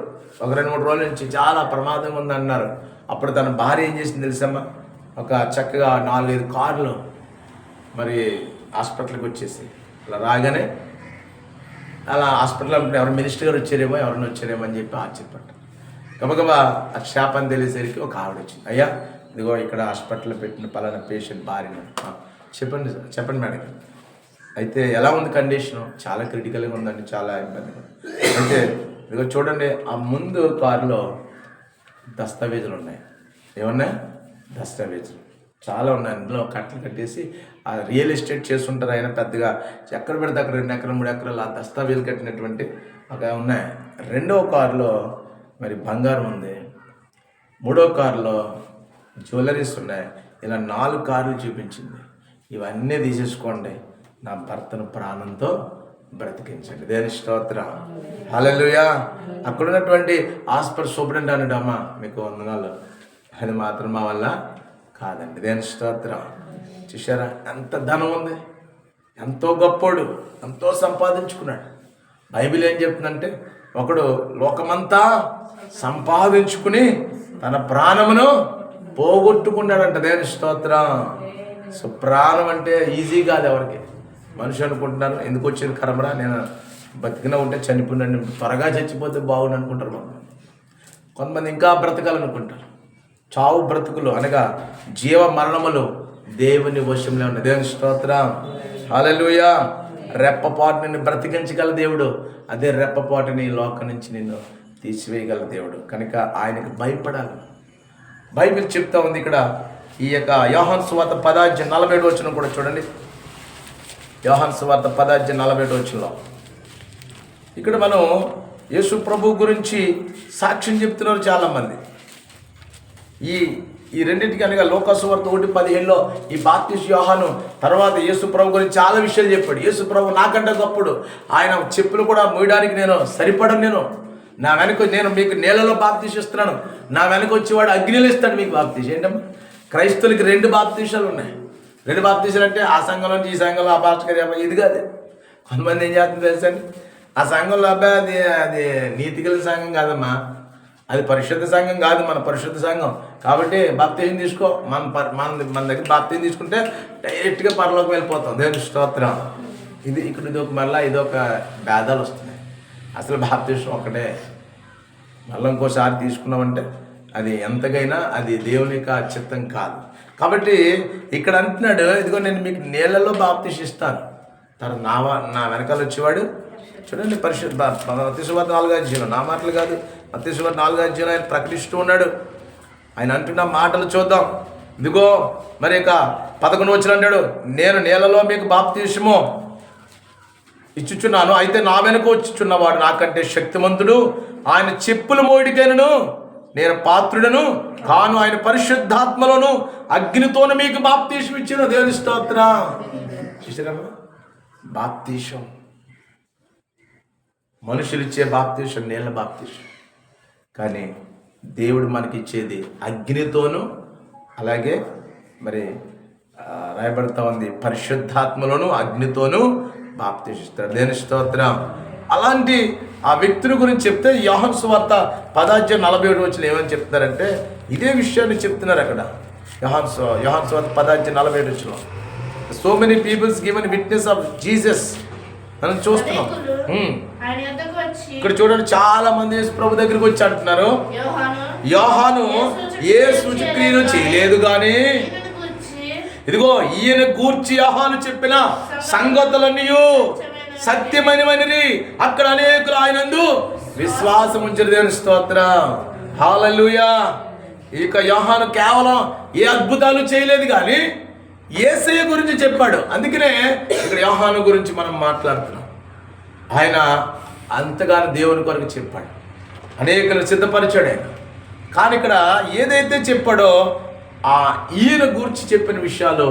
ఒక 2-3 రోజుల నుంచి చాలా ప్రమాదంగా ఉంది అన్నారు. అప్పుడు తన భార్య ఏం చేసింది తెలుసమ్మా? ఒక చక్కగా 4-5 కార్లు మరి హాస్పిటల్కి వచ్చేసి అలా రాగానే అలా హాస్పిటల్లో ఎవరు మినిస్టర్ గారు వచ్చారేమో ఎవరైనా వచ్చారేమో అని చెప్పి ఆశ్చర్యపడ్డారు. గబగబా ఆ శాపని తెలిసేసరికి ఒక ఆవిడ వచ్చింది, అయ్యా ఇదిగో ఇక్కడ హాస్పిటల్లో పెట్టిన పలానా పేషెంట్ భార్యను. చెప్పండి మేడం. అయితే ఎలా ఉంది కండిషను? చాలా క్రిటికల్గా ఉందండి, చాలా ఇబ్బందిగా. అయితే ఇదిగో చూడండి, ఆ ముందు కారులో దస్తావేజులు ఉన్నాయి. ఏమన్నా? దస్తావేజులు చాలా ఉన్నాయి. అందులో కట్టలు కట్టేసి ఆ రియల్ ఎస్టేట్ చేస్తుంటారు ఆయన, పెద్దగా ఎక్కడ పెడితే అక్కడ 2 ఎకరాలు 3 ఎకరాలు ఆ దస్తావేజులు కట్టినటువంటి ఒక ఉన్నాయి. 2వ కారులో మరి బంగారం ఉంది. 3వ కారులో జ్యువెలరీస్ ఉన్నాయి. ఇలా 4 కార్లు చూపించింది. ఇవన్నీ తీసేసుకోండి, నా భర్తను ప్రాణంతో బ్రతికించండి. దేవుని స్తోత్రం. హల్లెలూయా. అక్కడ ఉన్నటువంటి హాస్పిటల్ సూపరింటెండెంట్ అన్నాడు, అమ్మ మీకు వందనాలు, అది మాత్రం మా వల్ల కాదండి. దేవుని స్తోత్రం. చూసారా ఎంత ధనం ఉంది, ఎంతో గొప్పోడు, ఎంతో సంపాదించుకున్నాడు. బైబిల్ ఏం చెప్తుందంటే, ఒకడు లోకమంతా సంపాదించుకుని తన ప్రాణమును పోగొట్టుకున్నాడంట. దేవుని స్తోత్రం. సో ప్రాణం అంటే ఈజీ కాదు ఎవరికి. మనిషి అనుకుంటున్నాను, ఎందుకు వచ్చిన కర్మరా, నేను బతికినా ఉంటే చనిపోయినాను, త్వరగా చచ్చిపోతే బాగుండు అనుకుంటారు. కొంతమంది ఇంకా బ్రతకాలనుకుంటారు. చావు బ్రతుకులు అనగా జీవ మరణములు దేవుని వశంలో ఉన్నాయి. దేవుని స్తోత్రం. హల్లెలూయా. రెప్పపాటు నిన్ను బ్రతికించగల దేవుడు, అదే రెప్పపాటుని ఈ లోకం నుంచి నిన్ను తీసివేయగల దేవుడు. కనుక ఆయనకు భయపడాలి. బైబిల్ చెప్తా ఉంది ఇక్కడ, ఈ యొక్క యోహాను సువార్త 10:47 కూడా చూడండి. యోహాను సువార్త 10:47. ఇక్కడ మనం యేసు ప్రభు గురించి సాక్ష్యం చెప్తున్నారు చాలామంది. ఈ రెండింటికి అనగా లోకాసు వార్త 1:15 ఈ బాప్తిస్మ యోహాను తర్వాత యేసు ప్రభు గురించి చాలా విషయాలు చెప్పాడు. యేసు ప్రభు నాకంటే గొప్పడు, ఆయన చెప్పులు కూడా మోయడానికి నేను సరిపడను, నా వెనక నేను మీకు నీళ్ళలో బాప్తిస్మ ఇస్తున్నాను, నా వెనక వచ్చేవాడు అగ్నిలో ఇస్తాడు మీకు బాప్తిస్మ. ఏంటమ్మా, క్రైస్తవులకి 2 బాప్తిస్మాలు ఉన్నాయి. 2 బాప్తిస్మాలు అంటే ఆ సంఘంలో ఈ సంఘంలో ఆ పాస్టర్ గారు ఇది కాదు. కొంతమంది ఏం చేస్తుంది తెలుసండి, ఆ సంఘంలో అబ్బాయి అది నీతిగల సంఘం కాదమ్మా, అది పరిశుద్ధ సంఘం కాదు, మన పరిశుద్ధ సంఘం కాబట్టి బాప్తిస్మం తీసుకో, మన దగ్గర బాప్తిస్మం తీసుకుంటే డైరెక్ట్గా పరలోకి వెళ్ళిపోతాం. దేవుని స్తోత్రం. ఇక్కడ ఇదొక భేదాలు వస్తున్నాయి. అసలు బాప్తిస్మం ఒకటే, మళ్ళీ ఇంకోసారి తీసుకున్నామంటే అది ఎంతకైనా అది దేవుని యొక్క చిత్తం కాదు. కాబట్టి ఇక్కడ అంటున్నాడు, ఇదిగో నేను మీకు నీళ్ళలో బాప్తిస్మం ఇస్తాను, తర్వాత నా వెనకాల వచ్చేవాడు చూడండి. మత్తయి సువార్త 4:4 నా మాటలు కాదు, మత్తయి సువార్త 4:4 ఆయన ప్రకటిస్తూ ఉన్నాడు. ఆయన అంటున్న మాటలు చూద్దాం. ఇదిగో మరి ఇక 11 అంటాడు, నేను నీళ్ళలో మీకు బాప్తిస్మము ఇచ్చుచున్నాను, అయితే నా వెనుక వచ్చుచున్నవాడు నాకంటే శక్తిమంతుడు, ఆయన చెప్పులు మోయడికైనను నేను పాత్రుడను కాను, ఆయన పరిశుద్ధాత్మలోను అగ్నితోను మీకు బాప్తిస్మం ఇచ్చిన. దేవుని స్తోత్రం. చూసారమ్మా, బాప్తిస్మం మనుషులు ఇచ్చే బాప్తిస్మం నీళ్ళ బాప్తిస్మం, కానీ దేవుడు మనకిచ్చేది అగ్నితోనూ అలాగే మరి రాయబడతా ఉంది పరిశుద్ధాత్మలోను అగ్నితోనూ బాప్తిస్మిస్తాడు. దేవుని స్తోత్రం. అలాంటి ఆ వ్యక్తుల గురించి చెప్తే యోహాను సువార్త 10:47 ఏమని చెప్తున్నారంటే ఇదే విషయాన్ని చెప్తున్నారు అక్కడ. యోహాను సువార్త 10:47 so many peoples given witness of Jesus మనం చూస్తున్నాం. ఇక్కడ చూడండి, చాలా మంది యేసు ప్రభు దగ్గరికి వచ్చి అంటున్నారు, యోహాను ఏ సూచక్రియను చేయలేదు కానీ ఇదిగో ఈయన గూర్చి యోహాను చెప్పిన సంగతులన్నీ సత్యమైనవి, అక్కడ అనేకులు ఆయనందు విశ్వాసం ఉంచారు. దేవుని స్తోత్రం. హల్లెలూయా. ఇక యోహాను కేవలం ఏ అద్భుతాలు చేయలేదు కానీ యేసయ్య గురించి చెప్పాడు. అందుకనే ఇక్కడ యోహాను గురించి మనం మాట్లాడుతున్నాం. ఆయన అంతగానో దేవుని కొరకు చెప్పాడు, అనేకలు సిద్ధపరిచాడు ఆయన. కానీ ఇక్కడ ఏదైతే చెప్పాడో ఈయన గూర్చి చెప్పిన విషయాలు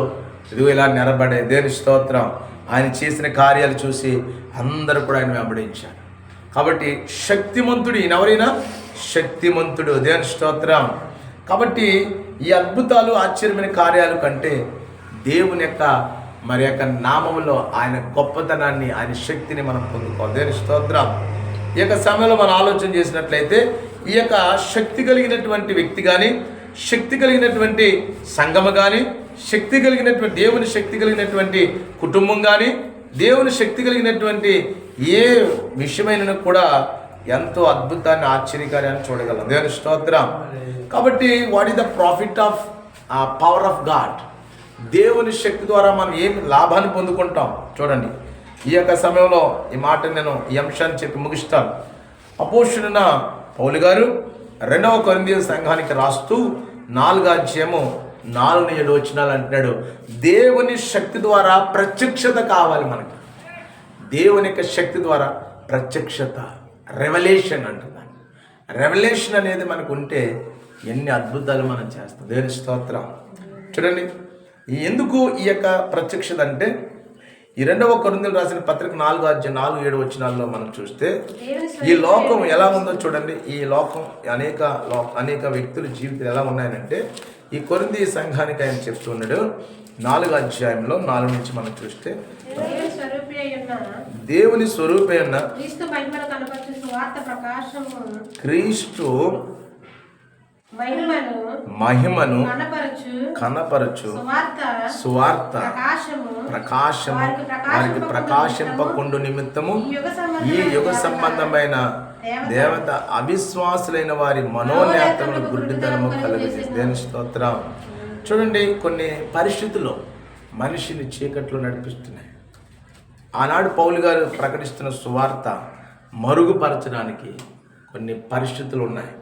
ఇదిగో ఇలా నిలబడే. దేవుని స్తోత్రం. ఆయన చేసిన కార్యాలు చూసి అందరూ కూడా ఆయన వెంబడించారు. కాబట్టి శక్తిమంతుడు ఈయన, ఎవరైనా శక్తిమంతుడు. దేవుని స్తోత్రం. కాబట్టి ఈ అద్భుతాలు ఆశ్చర్యమైన కార్యాలు కంటే దేవుని యొక్క మరి యొక్క నామములో ఆయన గొప్పతనాన్ని, ఆయన శక్తిని మనం పొందుకోవాలి. దేవుని స్తోత్రం. ఈ యొక్క సమయంలో మనం ఆలోచన చేసినట్లయితే ఈ యొక్క శక్తి కలిగినటువంటి వ్యక్తి కానీ, శక్తి కలిగినటువంటి సంఘము కానీ, శక్తి కలిగినటువంటి దేవుని శక్తి కలిగినటువంటి కుటుంబం కానీ, దేవుని శక్తి కలిగినటువంటి ఏ విషయమైన కూడా ఎంతో అద్భుతాన్ని, ఆశ్చర్యకార్యాన్ని చూడగలం. దేవుని స్తోత్రం. కాబట్టి what is the profit of power of God? దేవుని శక్తి ద్వారా మనం ఏమి లాభాన్ని పొందుకుంటాం చూడండి. ఈ యొక్క సమయంలో ఈ మాట నేను ఈ అంశాన్ని చెప్పి ముగిస్తాను. అపోస్తలుడైన పౌలు గారు 2వ కొరింథీ సంఘానికి రాస్తూ 4:4-7 అంటున్నాడు, దేవుని శక్తి ద్వారా ప్రత్యక్షత కావాలి మనకి. దేవుని యొక్క శక్తి ద్వారా ప్రత్యక్షత, రెవల్యూషన్ అంటున్నాను. రెవల్యూషన్ అనేది మనకు ఉంటే ఎన్ని అద్భుతాలు మనం చేస్తాం. దేవుని స్తోత్రం. చూడండి, ఎందుకు ఈ యొక్క ప్రత్యక్షత అంటే ఈ 2వ కొరింథీయులకు రాసిన పత్రిక 4:4-7 మనం చూస్తే ఈ లోకం ఎలా ఉందో చూడండి. ఈ లోకం అనేక వ్యక్తుల జీవితాలు ఎలా ఉన్నాయనంటే ఈ కొరింథీ సంఘానికి ఆయన చెప్తున్నాడు 4 నుంచి మనం చూస్తే దేవుని స్వరూపి అయిన క్రీస్తు మహిమను కనపరచు సువార్త ప్రకాశము వారికి ప్రకాశింపకుండు నిమిత్తము ఈ యుగ సంబంధమైన దేవత అవిశ్వాసులైన వారి మనోనేత్రములు గుడ్డితనము కలుగజేసి. దేవుని స్తోత్రం. చూడండి, కొన్ని పరిస్థితుల్లో మనిషిని చీకట్లో నడిపిస్తున్నాయి. ఆనాడు పౌలు గారు ప్రకటిస్తున్న సువార్త మరుగుపరచడానికి కొన్ని పరిస్థితులు ఉన్నాయి.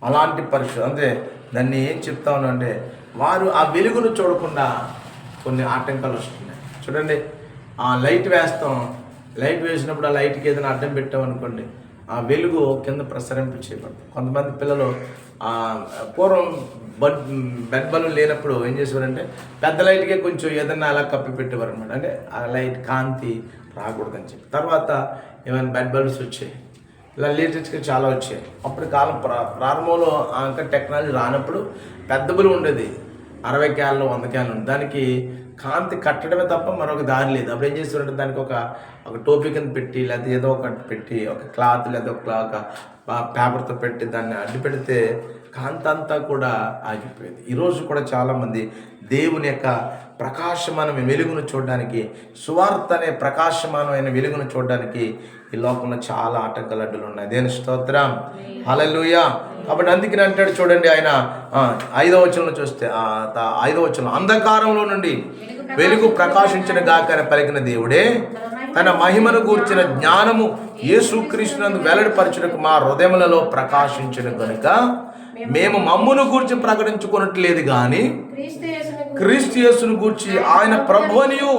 అలాంటి పరిస్థితులు అంటే దాన్ని ఏం చెప్తా ఉన్నానంటే వారు ఆ వెలుగును చూడకుండా కొన్ని ఆటంకాలు వస్తున్నాయి. చూడండి, ఆ లైట్ వేస్తాం. లైట్ వేసినప్పుడు ఆ లైట్కి ఏదైనా అడ్డం పెట్టామనుకోండి, ఆ వెలుగు కింద ప్రసరింప చేయబడుతుంది. కొంతమంది పిల్లలు పూర్వం బెడ్ బల్బ్ లేనప్పుడు ఏం చేసేవారంటే పెద్ద లైట్కే కొంచెం ఏదన్నా అలా కప్పి పెట్టేవారు అనమాట. అంటే ఆ లైట్ కాంతి రాకూడదని చెప్పి. తర్వాత ఏమైనా బెడ్ బల్బ్స్ వచ్చాయి, ఇలా లేటెస్ట్గా చాలా వచ్చాయి. అప్పుడు కాలం ప్రారంభంలో ఇంకా టెక్నాలజీ రానప్పుడు పెద్ద బల్బ్ ఉండేది, 60 క్యాన్లు 100 క్యాన్లు ఉంది. దానికి కాంతి కట్టడమే తప్ప మరొక దారి లేదు. అప్పుడు ఏం చేస్తారంటే దానికి ఒక టోపీ కింద పెట్టి, లేకపోతే ఏదో ఒకటి పెట్టి, ఒక క్లాత్ లేదా ఒక పేపర్తో పెట్టి దాన్ని అడ్డు పెడితే కాంతి అంతా కూడా ఆగిపోయింది. ఈరోజు కూడా చాలామంది దేవుని యొక్క ప్రకాశమానమైన వెలుగును చూడడానికి, సువార్త అనే ప్రకాశమానమైన వెలుగును చూడడానికి ఈ లోకంలో చాలా ఆటంకాలు అడ్డులు ఉన్నాయి. దేని స్తోత్రం, హల్లెలూయా. కాబట్టి అందుకని అంటాడు చూడండి, ఆయన 5వ వచనంలో చూస్తే 5వ వచనం, అంధకారంలో నుండి వెలుగు ప్రకాశించిన గాక పలికిన దేవుడే తన మహిమను గూర్చిన జ్ఞానము యేసుక్రీస్తునందు వెల్లడిపరచుటకు మా హృదయములలో ప్రకాశించిన కనుక మేము మమ్మును గూర్చి ప్రకటించుకున్నట్లేదు కానీ క్రీస్తు యేసును గూర్చి ఆయన ప్రభువనియు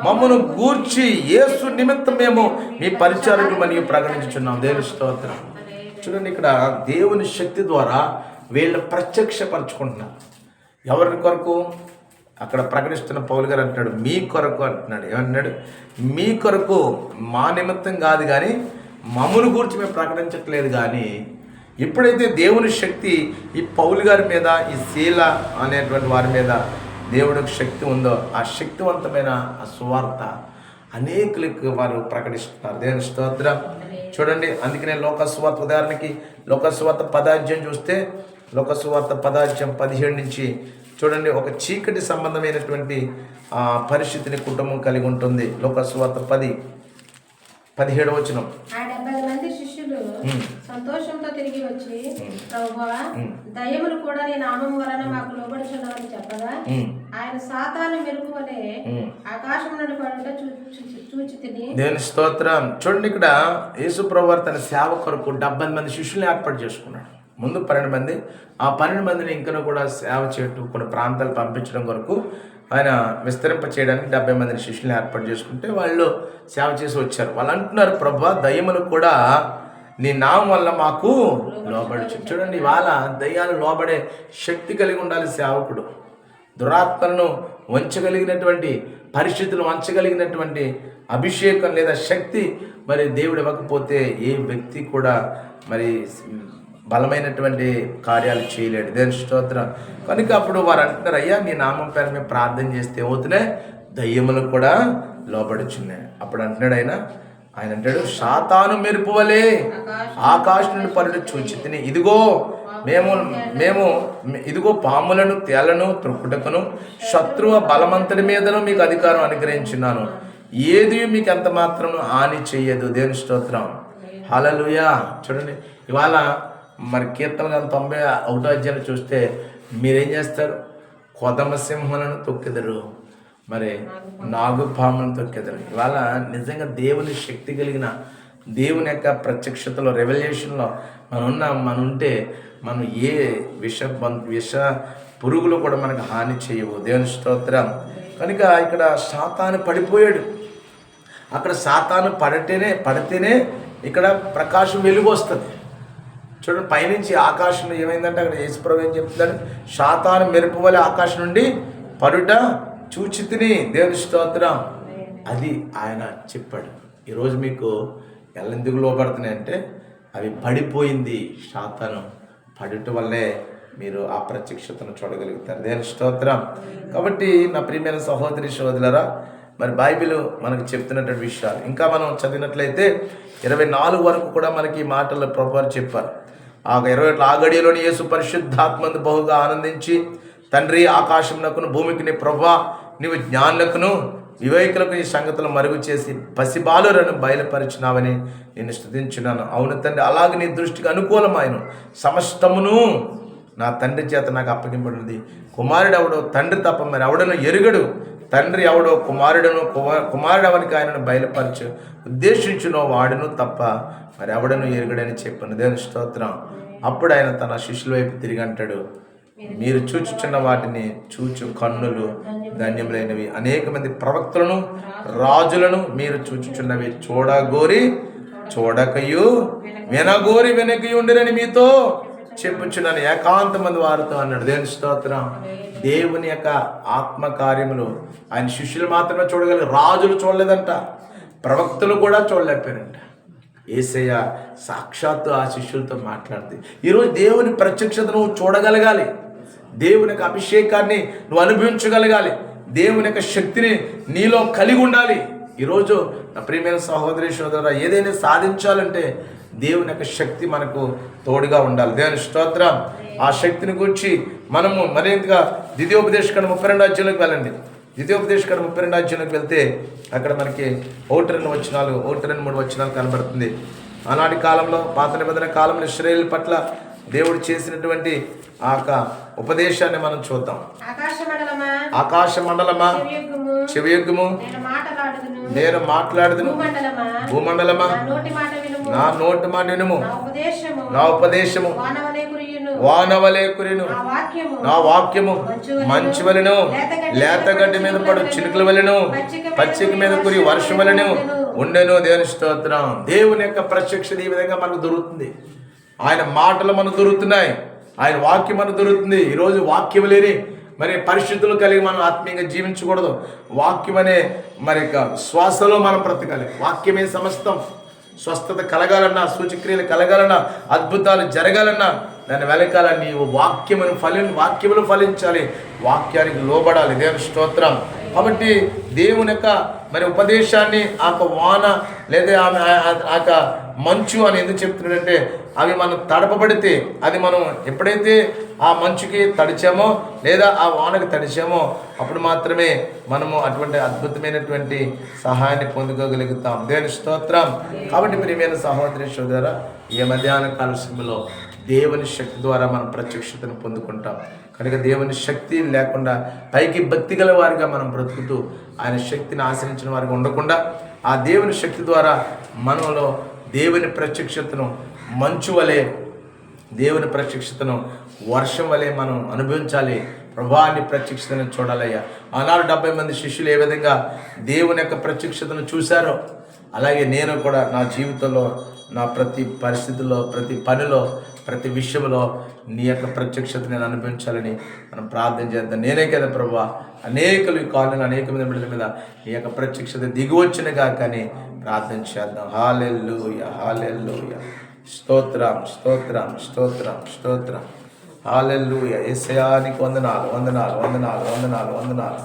మమ్మను గూర్చి యేసు నిమిత్తం మేము మీ పరిచారకులమని ప్రకటించుచున్నాం. దేవుని స్తోత్రం. చూడండి, ఇక్కడ దేవుని శక్తి ద్వారా వీళ్ళు ప్రత్యక్షపరచుకుంటున్నారు. ఎవరి కొరకు? అక్కడ ప్రకటిస్తున్న పౌలు గారు అంటున్నాడు మీ కొరకు అంటున్నాడు. ఏమంటున్నాడు? మీ కొరకు, మా నిమిత్తం కాదు కానీ మమ్మను గురించి మేము ప్రకటించట్లేదు. కానీ ఎప్పుడైతే దేవుని శక్తి ఈ పౌలు గారి మీద, ఈ శీల అనేటువంటి వారి మీద దేవుడికి శక్తి ఉందో, ఆ శక్తివంతమైన ఆ సువార్త అనేకులకు వారు ప్రకటిస్తున్నారు. దేవుని స్తోత్రం. చూడండి, అందుకనే లోకసువార్త, ఉదాహరణకి లోకసువార్త 10వ అధ్యాయం చూస్తే, లోకసువార్త 10వ అధ్యాయం 17 నుంచి చూడండి, ఒక చీకటి సంబంధమైనటువంటి పరిస్థితిని కుటుంబం కలిగి ఉంటుంది. లోకసువార్త 10:17 వచనం. 70 మంది శిష్యులు సంతోషంతో తిరిగి వచ్చి, ప్రభువా, దయ్యములు కూడా నీ నామం వలన మాకు లోబడుచున్నవని చెప్పగా, ఆయన సాతాను మెరుపు వలె ఆకాశం నుండి పడుట చూచి తిని. దేవుని స్తోత్రం. చూడండి, ఇక్కడ యేసు ప్రభువు తన సేవ కొరకు 70 మంది శిష్యుల్ని ఏర్పాటు చేసుకున్నాడు. ముందు 12 మంది, ఆ 12 మందిని ఇంకా కూడా సేవ చేయటం, కొన్ని ప్రాంతాలు పంపించడం కొరకు ఆయన విస్తరింప చేయడానికి 70 మందిని శిష్యులను ఏర్పాటు చేసుకుంటే వాళ్ళు సేవ చేసి వచ్చారు. వాళ్ళు అంటున్నారు, ప్రభువా, దయ్యములు కూడా నీ నామం వల్ల మాకు లోబడుచు. చూడండి, ఇవాళ దయ్యాలు లోబడే శక్తి కలిగి ఉండాలి సేవకుడు. దురాత్మలను వంచగలిగినటువంటి పరిస్థితులు, వంచగలిగినటువంటి అభిషేకం లేదా శక్తి మరి దేవుడు ఇవ్వకపోతే ఏ వ్యక్తి కూడా మరి బలమైనటువంటి కార్యాలు చేయలేడు. దేవుని స్తోత్రం. కనుక అప్పుడు వారు అంటున్నారు, అయ్యా, నీ నామం పేరు మేము ప్రార్థన చేస్తే అవుతున్నాయి, దయ్యములు కూడా లోబడుచున్నాయి. అప్పుడు అంటున్నాడు ఆయన అంటాడు, సాతాను మెరుపు వలె ఆకాశం నుండి పడుట చూచి తిని, ఇదిగో పాములను తేళ్లను త్రొక్కుటకును శత్రువ బలమంతటి మీదను మీకు అధికారం అనుగ్రహించున్నాను, ఏది మీకు ఎంత మాత్రం హాని చెయ్యదు. దేవుని స్తోత్రం, హల్లెలూయా. చూడండి, ఇవాళ మరి కీర్తన 91వ అధ్యాయం చూస్తే మీరేం చేస్తారు? కొదమ సింహాలను తొక్కెదరు, మరి నాగుపాములను తొక్కెదరు. ఇవాళ నిజంగా దేవుని శక్తి కలిగిన, దేవుని యొక్క ప్రత్యక్షతలో, రెవల్యూషన్లో మనం ఉంటే మనం ఏ విష పురుగులు కూడా మనకు హాని చేయవు. దేవుని స్తోత్రం. కనుక ఇక్కడ సాతాను పడిపోయాడు. అక్కడ సాతాను పడితేనే ఇక్కడ ప్రకాశం వెలుగు వస్తుంది. చూడండి, పైనుంచి ఆకాశంలో ఏమైందంటే అక్కడ యేసుప్రభువు ఏం చెప్తున్నాడు? సాతాను మెరుపు వలె ఆకాశం నుండి పడుట చూచి తిని. దేవుని స్తోత్రం. అది ఆయన చెప్పాడు. ఈరోజు మీకు ఎందుకు లోపడుతున్నాయి అంటే అవి పడిపోయింది. సాతాను పడుట వల్లే మీరు ఆ ప్రత్యక్షతను చూడగలుగుతారు. దేవుని స్తోత్రం. కాబట్టి నా ప్రియమైన సహోదరి సహోదరులారా, మరి బైబిల్ మనకు చెప్తున్నటువంటి విషయాలు ఇంకా మనం చదివినట్లయితే 24 వరకు కూడా మనకి ఈ మాటలు ప్రభువు చెప్పారు. 21 ఆ గడియలోని యేసు పరిశుద్ధాత్మను బహుగా ఆనందించి, తండ్రి, ఆకాశమునకును భూమికి ప్రభువా, నీవు జ్ఞానులకును వివేకులకు ఈ సంగతులు మరుగు చేసి పసిబాలులను బయలుపరిచినావని నేను స్తుతించున్నాను. అవును తండ్రి, అలాగే నీ దృష్టికి అనుకూలమైన సమస్తమును నా తండ్రి చేత నాకు అప్పగింపడినది. కుమారుడు ఎవడో తండ్రి తప్ప మరి ఎవడను ఎరుగడు, తండ్రి ఎవడో కుమారుడవనికి ఆయనను బయలుపరచు ఉద్దేశించునో వాడును తప్ప మరి ఎవడను ఎరుగడని చెప్పాను. దేవుని స్తోత్రం. అప్పుడు ఆయన తన శిష్యుల వైపు తిరిగి అంటాడు, మీరు చూచుచున్న వాటిని చూచు కన్నులు ధన్యములైనవి. అనేక మంది ప్రవక్తలను రాజులను మీరు చూచుచున్నవి చూడగోరి చూడకయు వినగోరి వెనకయు ఉండిరని మీతో చెప్పుచున్నాను. ఏకాంత మంది వారితో అన్నాడు. దేవుని స్తోత్రం. దేవుని యొక్క ఆత్మ కార్యములు ఆయన శిష్యులు మాత్రమే చూడగలిగారు. రాజులు చూడలేదంట, ప్రవక్తలు కూడా చూడలేకపోయారంట. యేసయ్య సాక్షాత్తు ఆ శిష్యులతో మాట్లాడితే ఈరోజు దేవుని ప్రత్యక్షత నువ్వు చూడగలగాలి. దేవుని యొక్క అభిషేకాన్ని నువ్వు అనుభవించగలగాలి. దేవుని యొక్క శక్తిని నీలో కలిగి ఉండాలి. ఈరోజు నా ప్రియమైన సహోదరి సోదరుడా, ఏదైనా సాధించాలంటే దేవుని యొక్క శక్తి మనకు తోడుగా ఉండాలి. దేవుని స్తోత్రం. ఆ శక్తిని గురించి మనము మరింతగా ద్వితీయోపదేశకాండం 32వ అధ్యాయంలోకి వెళ్ళండి. ద్వితీయోపదేశకాండం 32వ అధ్యాయంలోకి వెళ్తే అక్కడ మనకి 1-2 వచనాలు 1-3 వచనాలు కనబడుతుంది. ఆనాటి కాలంలో, పాత నిబంధన కాలంలో ఇశ్రాయేలు పట్ల దేవుడు చేసినటువంటి ఆ ఉపదేశాన్ని మనం చూద్దాం. ఆకాశ మండలమా చెవియొగ్గుము, నేను మాట్లాడుదును. భూమండలమా నా నోటి మాట వినుము. నా ఉపదేశము వానవలే కురిను. నా వాక్యము మంచు వలెను, లేతగడ్డి మీద పడు చినుకుల వలెను, పచ్చిక మీద కురి వర్షం వలెను ఉండెను. దేవుని స్తోత్రం. దేవుని యొక్క ప్రత్యక్షత ఈ విధంగా మనకు దొరుకుతుంది. ఆయన మాటలు మనకు దొరుకుతున్నాయి, ఆయన వాక్యం మనకు దొరుకుతుంది. ఈరోజు వాక్యం లేని మరి పరిస్థితులు కలిగి మనం ఆత్మీయంగా జీవించకూడదు. వాక్యం అనే మరి శ్వాసలో మనం బ్రతకాలి. వాక్యమే సమస్తం. స్వస్థత కలగాలన్నా, సూచక్రియలు కలగాలన్నా, అద్భుతాలు జరగాలన్నా దాని వెనకాల నీవు వాక్యములు ఫలించాలి, వాక్యానికి లోబడాలి. దేవుని స్తోత్రం. కాబట్టి దేవుని యొక్క మరి ఉపదేశాన్ని ఆ వాన లేదా ఆ మంచు అని ఎందుకు చెప్తున్నాడంటే, అవి మనం తడపబడితే, అది మనం ఎప్పుడైతే ఆ మంచుకి తడిచామో లేదా ఆ వానకి తడిచామో అప్పుడు మాత్రమే మనము అటువంటి అద్భుతమైనటువంటి సహాయాన్ని పొందుకోగలుగుతాం. దేవుని స్తోత్రం. కాబట్టి ప్రియమైన సహోదరి సోదరా, ఈ మధ్యాహ్న కాల సమయంలో దేవుని శక్తి ద్వారా మనం ప్రత్యక్షతను పొందుకుంటాం. కనుక దేవుని శక్తి లేకుండా పైకి భక్తి గల వారిగా మనం బ్రతుకుతూ ఆయన శక్తిని ఆశ్రయించిన వారిగా ఉండకుండా ఆ దేవుని శక్తి ద్వారా మనలో దేవుని ప్రత్యక్షతను మంచు వలె, దేవుని ప్రత్యక్షతను వర్షం వలె మనం అనుభవించాలి. ప్రభావాన్ని ప్రత్యక్షతను చూడాలయ్యా. ఆనాడు 70 మంది శిష్యులు ఏ విధంగా దేవుని యొక్క ప్రత్యక్షతను చూశారో అలాగే నేను కూడా నా జీవితంలో, నా ప్రతి పరిస్థితుల్లో, ప్రతి పనిలో, ప్రతి విషయంలో నీ యొక్క ప్రత్యక్షత నేను అనుభవించాలని మనం ప్రార్థన చేద్దాం. నేనే కదా ప్రభువా, అనేకలు ఈ కాలంలో అనేక మంది బిడ్డల మీద నీ యొక్క ప్రత్యక్షత దిగువచ్చినగా కానీ ప్రార్థన చేద్దాం. హల్లెలూయా, హల్లెలూయా. స్తోత్రం, స్తోత్రం, స్తోత్రం, స్తోత్రం. హల్లెలూయా. యేసయ్యానికి వందనాలు, వందనాలు, వందనాలు, వందనాలు, వందనాలు.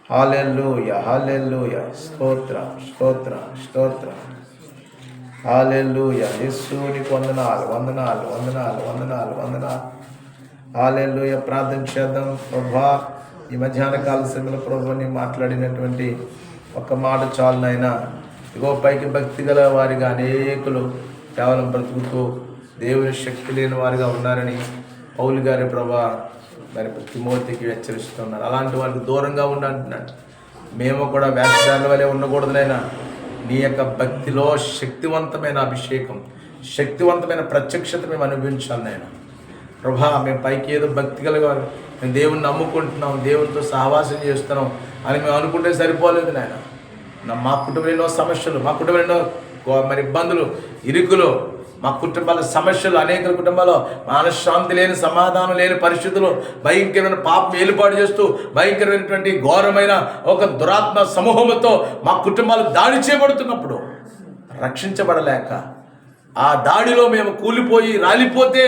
హల్లెలూయా, హల్లెలూయా. స్తోత్రం, స్తోత్రం, స్తోత్రం. హల్లెలూయా. యేసునికి వందనాలు, వందనాలు, వందనాలు, వందనాలు, వందనాలు. హల్లెలూయా. ప్రార్థన చేద్దాం. ప్రభువా, ఈ మధ్యాహ్న కాల సమయంలో ప్రభువుని మాట్లాడినటువంటి ఒక్క మాట చాలు నాయనా. ఇగో పైకి భక్తి గల వారిగా అనేకులు కేవలం బ్రతుకుతూ దేవుని శక్తి లేని వారిగా ఉన్నారని పౌలు గారి ప్రభా మరి తిమోతికి హెచ్చరిస్తున్నారు. అలాంటి వారికి దూరంగా ఉండంటున్నాడు. మేము కూడా వేషధారుల వలె ఉండకూడదునైనా నీ యొక్క భక్తిలో శక్తివంతమైన అభిషేకం, శక్తివంతమైన ప్రత్యక్షత మేము అనుభవించాలి నాయన. ప్రభా, మేము పైకి ఏదో భక్తి కలగాలి, మేము దేవుని నమ్ముకుంటున్నాం, దేవునితో సహవాసం చేస్తున్నాం అని మేము అనుకుంటే సరిపోలేదు నాయన. మా కుటుంబంలో ఎన్నో సమస్యలు, మా కుటుంబంలో ఎన్నో మరి ఇబ్బందులు, ఇరుకులు, మా కుటుంబాల సమస్యలు, అనేక కుటుంబాల్లో మనశ్శాంతి లేని, సమాధానం లేని పరిస్థితులు, భయంకరమైన పాపం ఏలుపాటు చేస్తూ భయంకరమైనటువంటి ఘోరమైన ఒక దురాత్మ సమూహంతో మా కుటుంబాలు దాడి చేయబడుతున్నప్పుడు రక్షించబడలేక ఆ దాడిలో మేము కూలిపోయి రాలిపోతే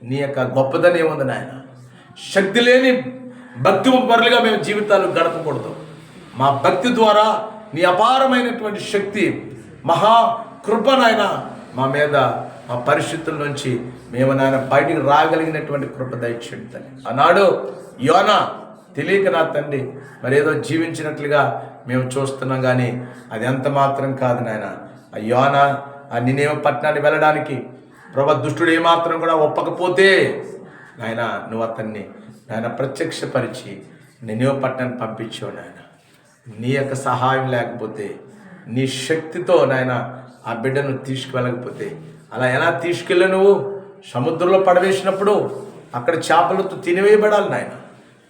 నీ యొక్క గొప్పదనం ఏముంది నాయన. శక్తి లేని భక్తి పరులుగా మేము జీవితాలు గడపకూడదు. మా భక్తి ద్వారా నీ అపారమైనటువంటి శక్తి, మహా కృప నాయన మా మీద, మా పరిస్థితుల నుంచి మేము నాయన బయటికి రాగలిగినటువంటి కృప దయచేయండి. ఆనాడు యోనా తెలియక నా తండ్రి మరి ఏదో జీవించినట్లుగా మేము చూస్తున్నాం, కానీ అది ఎంత మాత్రం కాదు నాయన. ఆ యోనా ఆ నినేవె పట్టణాన్ని వెళ్ళడానికి ప్రభు దుష్టుడు ఏమాత్రం కూడా ఒప్పకపోతే నాయన నువ్వు అతన్ని నాయన ప్రత్యక్షపరిచి నినేవె పట్టణాన్ని పంపించావు నాయన. నీ యొక్క సహాయం లేకపోతే, నీ శక్తితో నాయన ఆ బిడ్డను తీసుకువెళ్ళకపోతే, అలా ఎలా తీసుకెళ్ళి నువ్వు సముద్రంలో పడవేసినప్పుడు అక్కడ చేపలతో తినివేయబడాలి నాయన,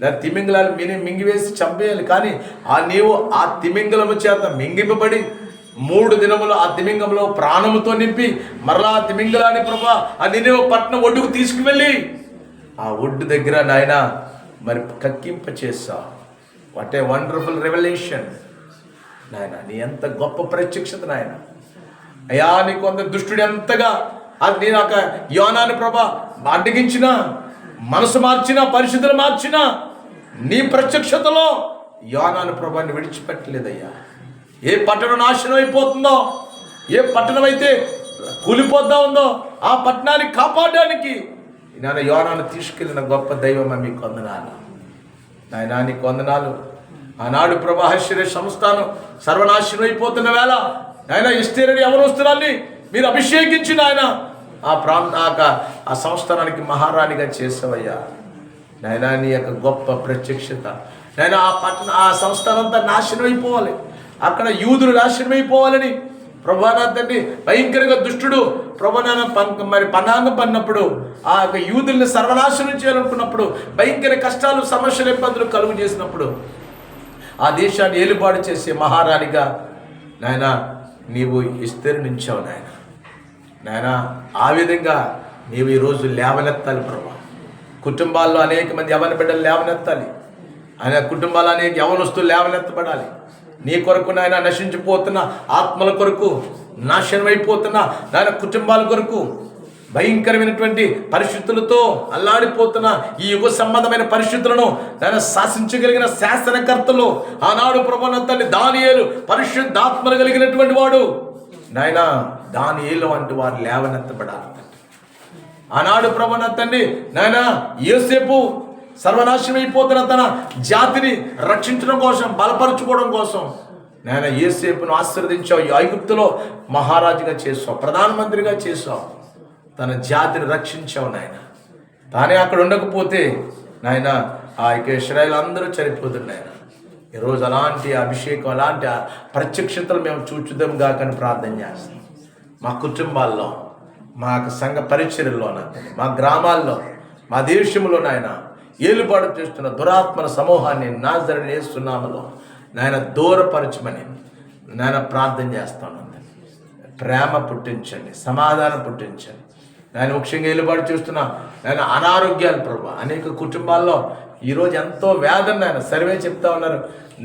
లేదా తిమింగలాలు మింగివేసి చంపేయాలి. కానీ నీవు ఆ తిమింగలము చేత మింగింపబడి 3 దినములు ఆ తిమింగంలో ప్రాణముతో నింపి మరలా ఆ తిమింగలాన్ని ప్రభా ఆ నినివే పట్టణం ఒడ్డుకు తీసుకువెళ్ళి ఆ ఒడ్డు దగ్గర నాయన మరి కక్కింప చేస్తావు. వాట్ ఏ వండర్ఫుల్ రెవల్యూషన్ నాయన, నీ ఎంత గొప్ప ప్రత్యక్షత నాయన. అయ్యా నీ కొంత దుష్టుడు ఎంతగా అది నేను ఒక యోనాని ప్రభా అడ్డగించిన, మనసు మార్చిన, పరిస్థితులు మార్చిన నీ ప్రత్యక్షతలో యోనాను ప్రభాని విడిచిపెట్టలేదయ్యా. ఏ పట్టణం నాశనం అయిపోతుందో, ఏ పట్టణం అయితే కూలిపోతా ఉందో ఆ పట్టణాన్ని కాపాడడానికి నేను యోనాను తీసుకెళ్ళిన గొప్ప దైవమా మీకు వందనాలు నాయనా, నీకు వందనాలు. ఆనాడు ప్రభాశ్చర్య సంస్థానం సర్వనాశనం అయిపోతున్న వేళ ఆయన ఎస్తేరని యవనస్తురాల్ని మీరు అభిషేకించిన ఆయన ఆ సంస్థానానికి మహారాణిగా చేసావయ్యా నాయనా. నీ యొక్క గొప్ప ప్రత్యక్షత నాయన ఆ సంస్థానం అంతా నాశనం అయిపోవాలి, అక్కడ యూదులు నాశనం అయిపోవాలని ప్రభానా తండ్రి భయంకరంగా దుష్టుడు ప్రభాన మరి పన్నాంగం పడినప్పుడు ఆ యొక్క యూదుల్ని సర్వనాశనం చేయాలనుకున్నప్పుడు భయంకర కష్టాలు, సమస్యలు, ఇబ్బందులు కలుగు చేసినప్పుడు ఆ దేశాన్ని ఏలుబాటు చేసే మహారాణిగా నాయన నీవు విస్తరించావు నాయన. నాయన ఆ విధంగా నీవు ఈరోజు లేవనెత్తాలి ప్రభా. కుటుంబాల్లో అనేక మంది యవన బిడ్డలు లేవనెత్తాలి, ఆయన కుటుంబాలు అనేక యవనస్తులు లేవనెత్తబడాలి. నీ కొరకు నాయన నశించిపోతున్న ఆత్మల కొరకు, నాశనం అయిపోతున్న నాయన కుటుంబాల కొరకు, భయంకరమైనటువంటి పరిస్థితులతో అల్లాడిపోతున్న ఈ యుగ సంబంధమైన పరిస్థితులను నాయన శాసించగలిగిన శాసనకర్తలు ఆనాడు ప్రభునంతని దానియేలు పరిశుద్ధాత్మలు కలిగినటువంటి వాడు నాయన, దానియేలు వంటి వారు లేవనెత్తబడాలి. ఆనాడు ప్రభునంతని నాయన యోసేపు సర్వనాశనం అయిపోతున్న తన జాతిని రక్షించడం కోసం, బలపరచుకోవడం కోసం నాయన యోసేపును ఆశీర్వదించావు. ఐగుప్తులో మహారాజుగా చేసావు, ప్రధానమంత్రిగా చేసావు, తన జాతిని రక్షించావు నాయన. తానే అక్కడ ఉండకపోతే నాయన ఆ యొక్క ఇశ్రాయేలు అందరూ చనిపోతున్నాయన. ఈరోజు అలాంటి అభిషేకం, అలాంటి ప్రత్యక్షతలు మేము చూచుదాం గాకని ప్రార్థన చేస్తాం. మా కుటుంబాల్లో, మా సంఘ పరిచర్యల్లో, మా గ్రామాల్లో, మా దేశంలో నాయన ఏలుబాటు చేస్తున్న దురాత్మల సమూహాన్ని నాజరేయుని యేసు నామములో నాయన దూరపరచమని నాయన ప్రార్థన చేస్తాను. ప్రేమ పుట్టించండి, సమాధానం పుట్టించండి నాయన. ముఖ్యంగా ఏలుబాటు చేస్తున్న నాయన అనారోగ్యాలు ప్రభా అనేక కుటుంబాల్లో ఈరోజు ఎంతో వేదన నాయన. సర్వే చెప్తా ఉన్నారు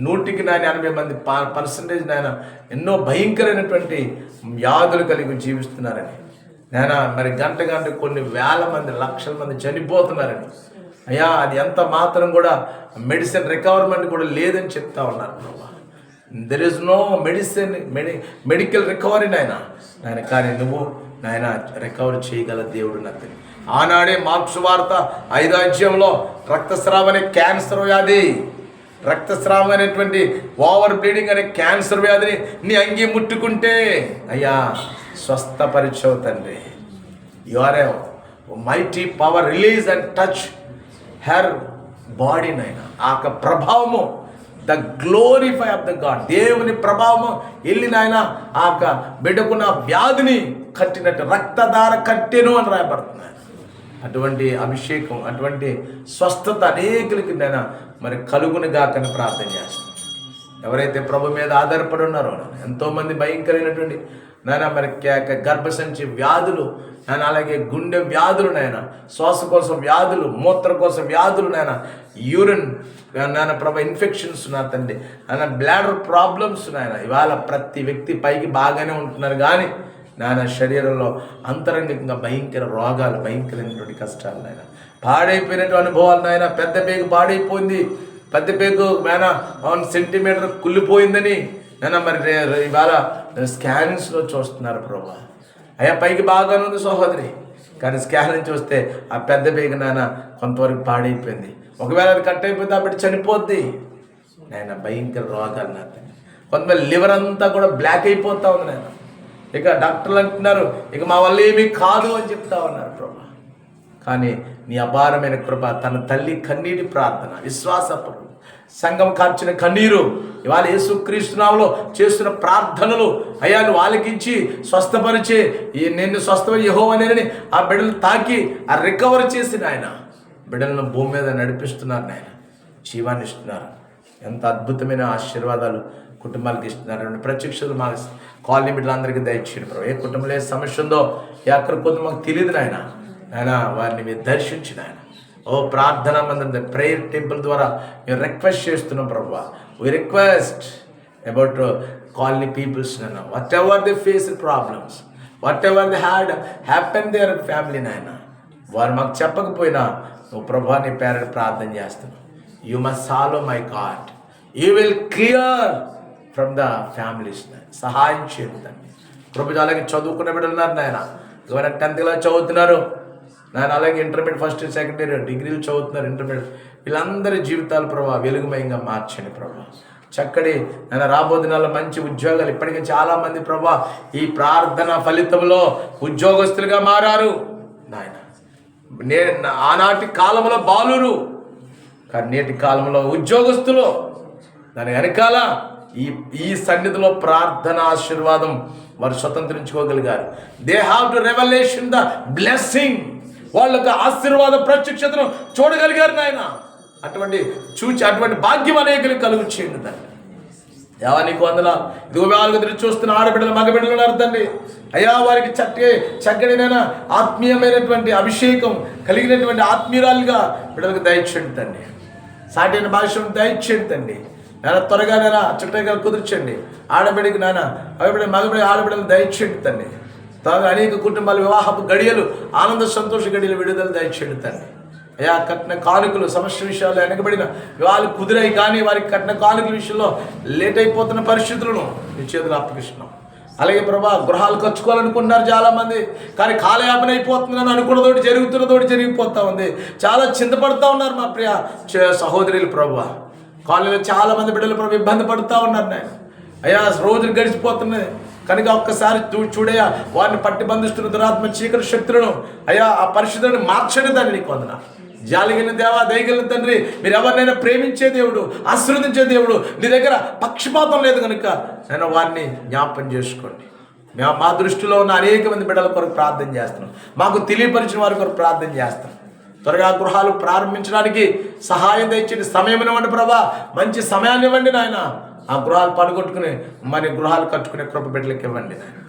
100కి 80 మంది % నాయన ఎన్నో భయంకరమైనటువంటి వ్యాధులు కలిగి జీవిస్తున్నారని నాయన. మరి గంట కొన్ని వేల మంది, లక్షల మంది చనిపోతున్నారని అయ్యా. అది ఎంత మాత్రం కూడా మెడిసిన్ రికవర్మెంట్ కూడా లేదని చెప్తా ఉన్నారు ప్రభా. There is no medical recovery నాయన. కానీ నువ్వు నాయన రికవర్ చేయగల దేవుడు నాకు. ఆనాడే మార్క్స్ వార్త 5వ అధ్యాయంలో రక్తస్రావం అనే క్యాన్సర్ వ్యాధి, రక్తస్రావం అనేటువంటి ఓవర్ బ్లీడింగ్ అనే క్యాన్సర్ వ్యాధిని నీ అంగి ముట్టుకుంటే అయ్యా స్వస్థపరిచావు తండ్రి. You are a mighty power release and touch her body నాయన. ఆ ప్రభావము, the glorify of the God, దేవుని ప్రభావము వెళ్ళి నాయన ఆ బిడ్డకున్న వ్యాధిని కట్టినట్టు రక్తధార కట్టెను అని రాయబడుతున్నాయి. అటువంటి అభిషేకం, అటువంటి స్వస్థత అనేకులకి నేను మరి కలుగుని గాకని ప్రార్థన చేస్తాను. ఎవరైతే ప్రభు మీద ఆధారపడి ఉన్నారో ఎంతోమంది భయంకరమైనటువంటి నాయన మరి గర్భసంచి వ్యాధులు నాయన, అలాగే గుండె వ్యాధులు నాయన, శ్వాసకోశ వ్యాధులు, మూత్ర కోసం వ్యాధులు నాయన, యూరిన్ నాయన ప్రభు ఇన్ఫెక్షన్స్ నా తండ్రి నాయన, బ్లాడర్ ప్రాబ్లమ్స్ నాయన. ఇవాళ ప్రతి వ్యక్తి పైకి బాగానే ఉంటున్నారు కానీ నాయన శరీరంలో అంతరంగికంగా భయంకర రోగాలు, భయంకరమైనటువంటి కష్టాలు నాయన. పాడైపోయినటువంటి అనుభవాలు నాయన. పెద్ద పేగు పాడైపోయింది, పెద్ద పేగు నాయన 1 సెంటీమీటర్ కుళ్ళిపోయిందని నాయన మరి ఇవాళ స్కానింగ్స్లో చూస్తున్నారు ప్రభా. అయ్యా పైకి బాగానే ఉంది సహోదరి, కానీ స్కానింగ్ చూస్తే ఆ పెద్ద పేగు నాయన కొంతవరకు పాడైపోయింది. ఒకవేళ అది కట్ అయిపోతే ఆ బిడ్డ చనిపోద్ది నాయన. భయంకర రోగాలు నాకు. కొంతమంది లివర్ అంతా కూడా బ్లాక్ అయిపోతా ఉంది నాయన. ఇక డాక్టర్లు అంటున్నారు ఇక మా వల్ల ఏమీ కాదు అని చెప్తా ఉన్నారు ప్రభా. కానీ నీ అపారమైన కృప, తన తల్లి కన్నీటి ప్రార్థన, విశ్వాసపు సంఘం కార్చిన కన్నీరు, ఇవాళ యేసుక్రీస్తు నామములో చేస్తున్న ప్రార్థనలు అయ్యా నువ్వు ఆలకించి స్వస్థపరిచే నిన్ను స్వస్థపరి యెహోవా నేనని ఆ బిడ్డలు తాకి ఆ రికవర్ చేసిన ఆయన బిడ్డలను భూమి మీద నడిపిస్తున్నారు నాయన, జీవాన్ని ఇస్తున్నారు. ఎంత అద్భుతమైన ఆశీర్వాదాలు కుటుంబాలకు ఇస్తున్నారు. ప్రత్యక్షలు మా కాలనీ బిడ్డలందరికీ దయచేయండి ప్రభు. ఏ కుటుంబంలో ఏ సమస్య ఉందో ఎక్కడ కొంత మాకు తెలియదు నాయన, వారిని మీరు దర్శించిన ఆయన. ఓ ప్రార్థన మందిరం ప్రేయర్ టెంపుల్ ద్వారా మేము రిక్వెస్ట్ చేస్తున్నాం ప్రభు. We request about colony peoples నాయన, whatever they face problems, whatever they had happen their family నాయన, వారు మాకు చెప్పకపోయినా నువ్వు ప్రభా నీ పేరట ప్రార్థన చేస్తున్నావు. You must solve my God, you will clear from the families. సహాయం చేయండి ప్రభు. అలాగే చదువుకునే బిడ్డలు ఉన్నారు నాయన, ఎవరైనా 10th క్లాస్ చదువుతున్నారు నాయన, అలాగే ఇంటర్మీడియట్ ఫస్ట్ సెకండ్ ఇయర్ డిగ్రీలు చదువుతున్నారు, ఇంటర్మీడియట్, వీళ్ళందరి జీవితాలు ప్రభావ వెలుగుమయంగా మార్చండి ప్రభావ. చక్కటి నేను రాబోయే దినాల్లో మంచి ఉద్యోగాలు, ఇప్పటికే చాలామంది ప్రభా ఈ ప్రార్థన ఫలితంలో ఉద్యోగస్తులుగా మారారు నాయన. ఆనాటి కాలంలో బాలురు, కానీ నేటి కాలంలో ఉద్యోగస్తులు. దాని వెనకాల ఈ సన్నిధిలో ప్రార్థన ఆశీర్వాదం వారు స్వతంత్రించుకోగలిగారు. They have to revolution the blessing, వాళ్ళకు ఆశీర్వాద ప్రత్యక్షతను చూడగలిగారు నాయన. అటువంటి భాగ్యం అనేకలు కలుగు చేయండి తండ్రి. దేవా నీకు వందనాలు. ఇదిగో వాళ్ళకు ఎదురు చూస్తున్న ఆడబిడ్డలు మగబిడ్డలు ఉన్నారు తండ్రి. అయ్యా వారికి చక్కటినైనా ఆత్మీయమైనటువంటి అభిషేకం కలిగినటువంటి ఆత్మీయురాలుగా బిడ్డలకు దయచేయండి తండ్రి. సాటైన భాషను దయచేయండి తండ్రి. నాన్న త్వరగా నాన్న చుట్టగా కుదుర్చండి. ఆడబిడ్డకి నాన్న మగబిడ్డ ఆడబిడ్డలు దయచేయండి తండ్రి. అనేక కుటుంబాల వివాహపు గడియలు, ఆనంద సంతోష గడియలు విడుదల దయచేయండి తండ్రి. అయ్యా కట్న కానుకలు సమస్య విషయాల్లో వెనకబడిన వాళ్ళు కుదిరాయి, కానీ వారికి కట్న కానుకల విషయంలో లేట్ అయిపోతున్న పరిస్థితులను నీ చేతులు అప్పగిస్తున్నాం. అలాగే ప్రభా గృహాలు కచ్చుకోవాలనుకుంటున్నారు చాలామంది, కానీ కాలయాపన అయిపోతుందని అనుకున్నతోటి జరుగుతున్నతోటి జరిగిపోతా ఉంది. చాలా చింతపడుతూ ఉన్నారు మా ప్రియ సహోదరులు ప్రభు. కాలనీలో చాలామంది బిడ్డలు ప్రభు ఇబ్బంది పడుతూ ఉన్నారు నాయన. అయ్యా రోజులు గడిచిపోతున్నాయి కనుక ఒక్కసారి చూడయ్యా, వారిని పట్టి బంధిస్తున్న దురాత్మ చీకటి శక్తులను అయ్యా ఆ పరిస్థితులను మార్చండి తండ్రి. నీకు వందనాలు. జాలిగిన దేవా, దయగలిగిన తండ్రి, మీరు ఎవరినైనా ప్రేమించే దేవుడు, ఆశీర్వదించే దేవుడు, నీ దగ్గర పక్షపాతం లేదు కనుక నేను వారిని జ్ఞాపం చేసుకోండి. మా దృష్టిలో ఉన్న అనేక మంది బిడ్డల కొరకు ప్రార్థన చేస్తున్నాం, మాకు తెలియపరిచిన వారి కొరకు ప్రార్థన చేస్తాం. త్వరగా గృహాలు ప్రారంభించడానికి సహాయం తెచ్చింది, సమయం ఇవ్వండి ప్రభా, మంచి సమయాన్ని ఇవ్వండి నాయన. ఆ గృహాలు పడగొట్టుకుని మరి గృహాలు కట్టుకునే కృప బిడ్డలకి ఇవ్వండి నాయన.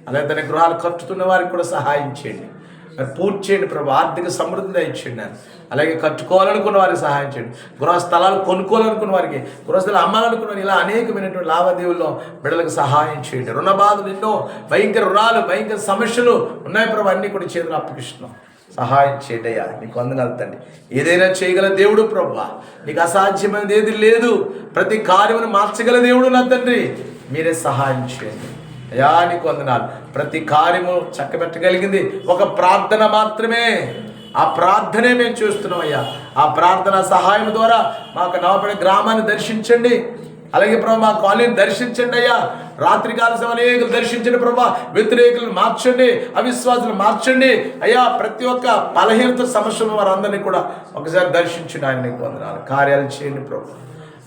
అలాగే గృహాలు కట్టుతున్న వారికి కూడా సహాయం చేయండి, మరి పూర్తి చేయండి ప్రభు. ఆర్థిక సమృద్ధి దయచేయండి. అలాగే కట్టుకోవాలనుకున్న వారికి సహాయం చేయండి. గృహ స్థలాలు కొనుక్కోవాలనుకున్న వారికి, గృహస్థలాలు అమ్మాలనుకున్న వారికి, ఇలా అనేకమైనటువంటి లావాదేవీల్లో బిడ్డలకు సహాయం చేయండి. రుణ బాధలు ఎన్నో, భయంకర రుణాలు, భయంకర సమస్యలు ఉన్నాయి ప్రభు, అన్నీ కూడా చేతులు అప్పగిస్తున్నాం. సహాయం చేయండి అయ్యా. నీకు వందనాలు తండ్రి. ఏదైనా చేయగల దేవుడు ప్రభువా, నీకు అసాధ్యమైనది ఏది లేదు. ప్రతి కార్యమును మార్చగల దేవుడు నా తండ్రి, మీరే సహాయం చేయండి అయ్యా. నీకు వందనాలు. ప్రతి కార్యము చక్కబెట్టగలిగింది ఒక ప్రార్థన మాత్రమే. ఆ ప్రార్థనే మేము చూస్తున్నాం అయ్యా. ఆ ప్రార్థన సహాయం ద్వారా మాకు నవపడే గ్రామాన్ని దర్శించండి. అలాగే ప్రభు మా కాలనీని దర్శించండి అయ్యా. రాత్రికాల సమయంలో దర్శించండి ప్రభా. వ్యతిరేకులను మార్చండి, అవిశ్వాసులు మార్చండి అయ్యా. ప్రతి ఒక్క బలహీనత సమస్యలు వారందరినీ కూడా ఒకసారి దర్శించండి. ఆయన నీకు వందనాలు. కార్యాలు చేయండి ప్రభు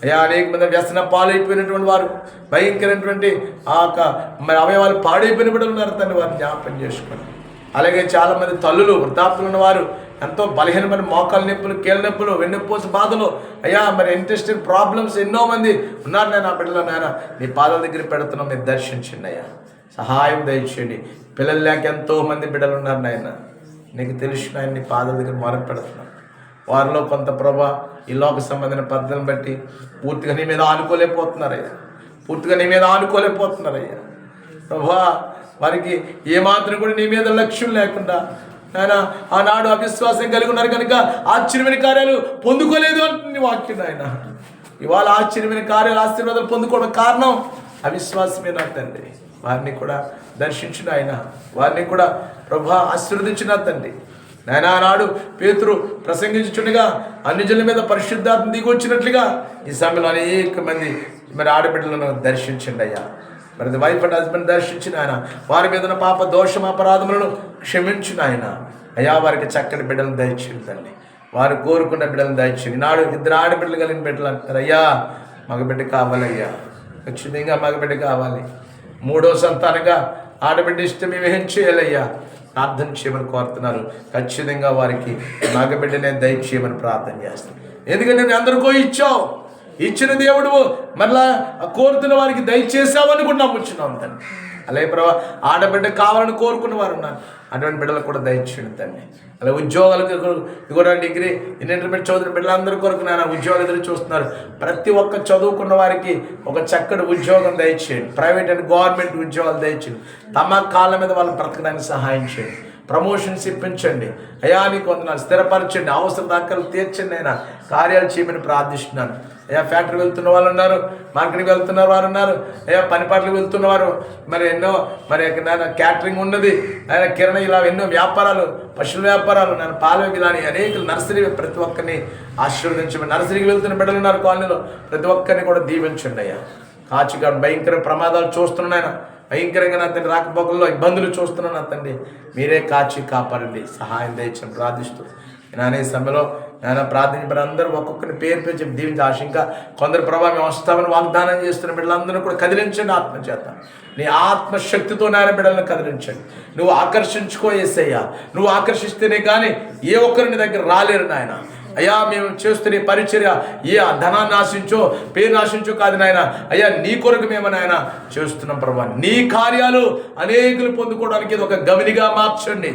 అయ్యా. అనేక మంది వ్యసన పాలైపోయినటువంటి వారు, భయంకరమైనటువంటి మరి అవయవాలు పాడైపోయిన బిడ్డలు ఉన్నారు తండ్రి, వారిని జ్ఞాపకం చేసుకోండి. అలాగే చాలామంది తల్లులు, వృద్ధాప్తులు ఉన్నవారు, ఎంతో బలహీనమైన మోకాలు నొప్పులు, కీళ్ళ నొప్పులు, వెన్నుపూస బాధలు అయ్యా, మరి ఇంటెస్టైన్ ప్రాబ్లమ్స్ ఎన్నో మంది ఉన్నారు నాయన. ఆ బిడ్డలు నాయన నీ పాదాల దగ్గర పెడుతున్నాం, మీరు దర్శించండి అయ్యా. సహాయం దయచేయండి. పిల్లలు లేక ఎంతో మంది బిడ్డలు ఉన్నారు నాయన. నీకు తెలిసిన ఆయన నీ పాదాల దగ్గర మొదలు పెడుతున్నాం. వారిలో కొంత ప్రభా ఈ లోక సంబంధమైన పద్ధతులను బట్టి పూర్తిగా నీ మీద ఆనుకోలేకపోతున్నారయ్యా. ప్రభా వారికి ఏమాత్రం కూడా నీ మీద లక్ష్యం లేకుండా ఆయన ఆనాడు అవిశ్వాసం కలిగి ఉన్నారు కనుక ఆశ్చర్యమైన కార్యాలు పొందుకోలేదు అంటుంది వాక్యం. ఆయన ఇవాళ ఆశ్చర్యమైన కార్యాలు, ఆశీర్వాదాలు పొందుకోవడం కారణం అవిశ్వాసమే నా తండ్రి. వారిని కూడా దర్శించిన ఆయన, వారిని కూడా ప్రభా ఆశీర్వదించిన తండ్రి. నాయన ఆనాడు పేతురు ప్రసంగించుండగా అన్ని జనుల మీద పరిశుద్ధాత్మ దిగి వచ్చినట్లుగా ఈ సమయంలో అనేక మంది మరి ఆడబిడ్డలను దర్శించండి అయ్యా. మరి వైఫ్ అండ్ హస్బెండ్ దర్శించిన ఆయన, వారి మీద ఉన్న పాప దోషం అపరాధములను క్షమించిన ఆయన అయ్యా. వారికి చక్కటి బిడ్డలను దయచేయండి తండ్రి. వారు కోరుకున్న బిడ్డలను దయచేయండి. నాడు 2 ఆడబిడ్డలు కలిగిన బిడ్డలు అంటారు అయ్యా, మగబిడ్డ కావాలయ్యా, ఖచ్చితంగా మగబిడ్డ కావాలి. 3వ సంతానంగా ఆడబిడ్డ ఇష్టం మేము ఏం చేయాలయ్యా. ప్రార్థన చేయమని కోరుతున్నారు. ఖచ్చితంగా వారికి మగబిడ్డనే దయచేయమని ప్రార్థన చేస్తాను. ఎందుకంటే నేను అందరికో ఇచ్చావు, ఇచ్చిన దేవుడు మళ్ళా కోరుతున్న వారికి దయచేసావని కూడా నమ్ముచున్నాం తండ్రి. అలాగే ప్రభావ ఆడబిడ్డ కావాలని కోరుకున్న వారు ఉన్నారు, అటువంటి బిడ్డలకు కూడా దయచేయండి తండ్రి. అలాగే ఉద్యోగాలకు కూడా డిగ్రీ ఇంటర్మీడియట్ చదువుతున్న బిడ్డలందరి కొరకు నాయన ఉద్యోగాలు ఎదురు చూస్తున్నారు. ప్రతి ఒక్క చదువుకున్న వారికి ఒక చక్కటి ఉద్యోగం దయచేయండి. ప్రైవేట్ అండ్ గవర్నమెంట్ ఉద్యోగాలు దయచేయండి. తమ కాళ్ళ మీద వాళ్ళు బ్రతకడానికి సహాయం చేయండి. ప్రమోషన్స్ ఇప్పించండి అయ్యా, నీకు వందనాలు. స్థిరపరచండి, అవసరం దాఖలు తీర్చండి అయినా కార్యాలు చేయమని ప్రార్థిస్తున్నాను. అయ్యా ఫ్యాక్టరీ వెళ్తున్న వాళ్ళు ఉన్నారు, మార్కెట్కి వెళ్తున్న వారు ఉన్నారు, అయ్యా పని పాటలకు వెళ్తున్నవారు, మరి ఎన్నో మరి క్యాటరింగ్ ఉన్నది, ఆయన కిరణ ఇలా ఎన్నో వ్యాపారాలు, పశువుల వ్యాపారాలు, నేను పాల ఇలాని అనేక నర్సరీ, ప్రతి ఒక్కరిని ఆశీర్వదించమని. నర్సరీకి వెళ్తున్న బిడ్డలు ఉన్నారు కాలనీలో, ప్రతి ఒక్కరిని కూడా దీవించండి అయ్యా. కాచిగా భయంకర ప్రమాదాలు చూస్తున్నాయన, భయంకరంగా నా తండ్రి రాకపోకల్లో ఇబ్బందులు చూస్తున్నాను నా తండ్రి. మీరే కాచి కాపాడండి, సహాయం దయచని ప్రార్థిస్తూ నానే సమయంలో నాయన ప్రార్థించిన అందరూ ఒక్కొక్కరిని పేరు పేరు చెప్పి దీవించి ఆశంక కొందరు ప్రభావం వస్తామని వాగ్దానం చేస్తున్న బిడ్డలందరూ కూడా కదిలించండి. ఆత్మచేత నీ ఆత్మశక్తితో నాయన బిడ్డలను కదిలించండి. నువ్వు ఆకర్షించుకో యేసయ్యా, నువ్వు ఆకర్షిస్తేనే కానీ ఏ ఒక్కరిని దగ్గర రాలేరు నాయన. అయ్యా మేము చేస్తున్న పరిచర్య ఏ ధనాన్ని ఆశించో పేరు ఆశించో కాదు నాయన, అయ్యా నీ కొరకు మేము నాయన చేస్తున్నాం ప్రభా. నీ కార్యాలు అనేకులు పొందుకోవడానికి ఇది ఒక గమనిగా మార్చండి.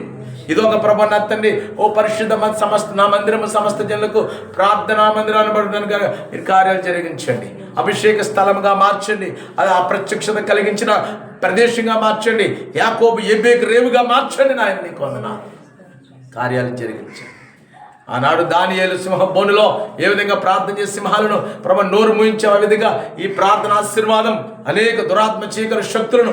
ఇదొక ప్రభా నా తండ్రి. ఓ పరిశుద్ధ సమస్త నా మందిరము సమస్త జనులకు ప్రార్థనా మందిరాన్ని పడుతున్నాను కనుక మీరు కార్యాలు జరిగించండి. అభిషేక స్థలంగా మార్చండి, అది అప్రత్యక్షత కలిగించిన ప్రదేశంగా మార్చండి. యాకోబు ఎబేకు రేవుగా మార్చండి నాయన. నీకు వందనాలు. కార్యాలు జరిగించండి. ఆనాడు దానియేలు సింహ బోనులో ఏ విధంగా ప్రార్థన చేసి సింహాలను ప్రభు నోరు మూయించే విధంగా ఈ ప్రార్థన ఆశీర్వాదం అనేక దురాత్మ చీకటి శక్తులను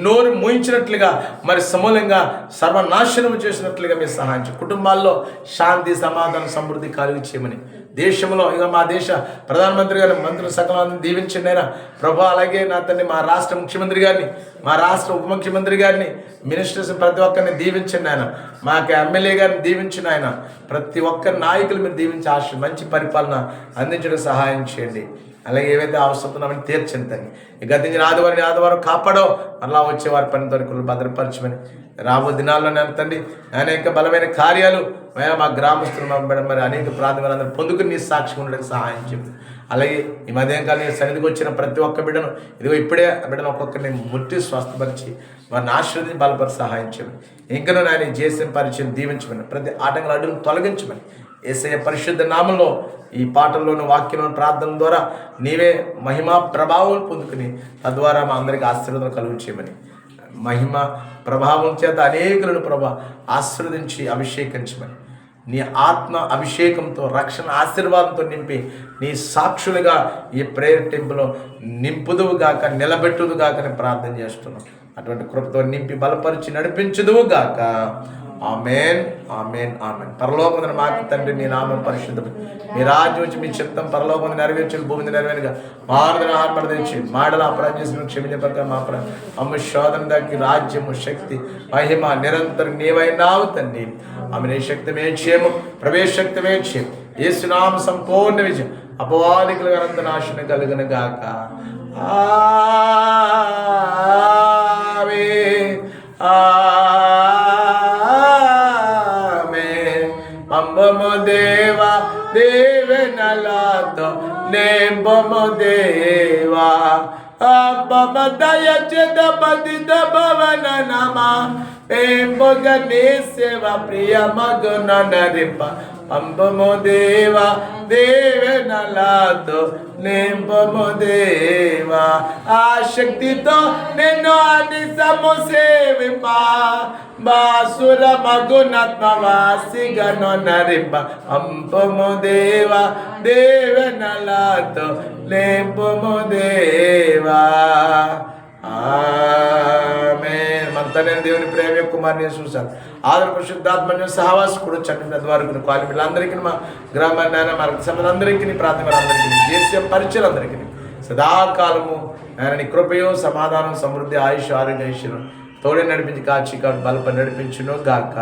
నోరు మూయించినట్లుగా మరి సమూలంగా సర్వనాశనం చేసినట్లుగా మీరు సహాయం చేయండి. కుటుంబాల్లో శాంతి సమాధానం సమృద్ధి కలిగి చేయమని, దేశంలో ఇక మా దేశ ప్రధానమంత్రి గారిని మంత్రులు సకలాన్ని దీవించండి అయినా ప్రభు. అలాగే నా తండ్రి మా రాష్ట్ర ముఖ్యమంత్రి గారిని, మా రాష్ట్ర ఉప ముఖ్యమంత్రి గారిని, మినిస్టర్స్ ప్రతి ఒక్కరిని దీవించండి ఆయన. మాకు ఎమ్మెల్యే గారిని దీవించిన ఆయన, ప్రతి ఒక్క నాయకులు మీరు దీవించి మంచి పరిపాలన అందించడం సహాయం చేయండి. అలాగే ఏవైతే అవసరమని తీర్చండి తండ్రి. గతించిన ఆదివారం కాపాడో మరలా వచ్చేవారి పని తొలకులు భద్రపరచమని, రాబో దినాల్లో నేను తండ్రి అనేక బలమైన కార్యాలు మా గ్రామస్తులు మరి అనేక ప్రాంతాలందరూ పొందుకుని నీ సాక్షి ఉండడానికి సహాయం చెప్పి. అలాగే ఈ మధ్యకాలం సన్నిధికి వచ్చిన ప్రతి ఒక్క బిడ్డను ఇదిగో ఇప్పుడే ఆ బిడ్డను ఒక్కొక్కరిని ముట్టి స్వస్థపరిచి వారిని ఆశీర్వదించి బలపరి సహాయం చేయమని, ఇంకనూ ఆయన చేసిన పరిచయం దీవించమని, ప్రతి ఆటంకాల అడ్డును తొలగించమని యేసయ్య పరిశుద్ధ నామంలో ఈ పాటల్లోని వాక్యంలోని ప్రార్థన ద్వారా నీవే మహిమ ప్రభావం పొందుకుని తద్వారా మా అందరికీ ఆశీర్వాదం కలుగు చేయమని, మహిమ ప్రభావం చేత అనేకులను ప్రభా ఆశీర్వదించి అభిషేకించమని, నీ ఆత్మ అభిషేకంతో రక్షణ ఆశీర్వాదంతో నింపి నీ సాక్షులుగా ఈ ప్రేయర్ టెంపుల్లో నింపుదువుగాక, నిలబెట్టుదుగాక అని ప్రార్థన చేస్తున్నాం. అటువంటి కృపతో నింపి బలపరిచి నడిపించుదువుగాక. ఆమేన్, ఆమేన్, ఆమేన్. పరలోకమున మాకు తండ్రి నీ నామం పరిశుద్ధం, మీ రాజ్యం వచ్చి మీ చిత్తం పరలోకమున నెరవేర్చి భూమి మీద నెరవేరుగా మారుదన ఆత్మరించి మాడల అపరాధం చేసిన క్షమించే ప్రకారం మా అమ్మ శోధన దగ్గర రాజ్యము శక్తి మహిమ నిరంతరం నీవైనావు తండ్రి. ఆమె నీ శక్తిమే చేయము, ప్రవేశక్తమే చేయము. యేసునామ సంపూర్ణ విజయం అపవాదికుల అనంత నాశనం కలుగును గాక. అంబము దేవా దేవెనలాతో నేంబము దేవా అంబమ దయచేత పతిత భవన నమ ఎంబగ నీ సేవ ప్రియ మగున నరింప అంబము దేవా దేవెనలాతో నింపము దేవా ఆ శక్తితో నిన్ను అనిసము సేవింప బాసుర మగునత్మవాసిగను నరింప అంపము దేవా దేవెనలాతో నింపము దేవా. ఆమేన్. మనతోనే దేవుని ప్రేమ కుమార్ని చూశాను ఆదర పరిశుద్ధాత్మన్య సహవాసకుడు చట్టిన ద్వారా కాలి వీళ్ళందరికీ మా గ్రామాన్ని ఆయన మన సమయందరికీ ప్రార్థనలందరికీ చేసే పరిచయాలందరికీ సదాకాలము ఆయన నీ కృపయో సమాధానం సమృద్ధి ఆయుష్ ఆరోగ్య ఐశ్వర్యం తోడే నడిపించి కాచి బలప నడిపించును గాక.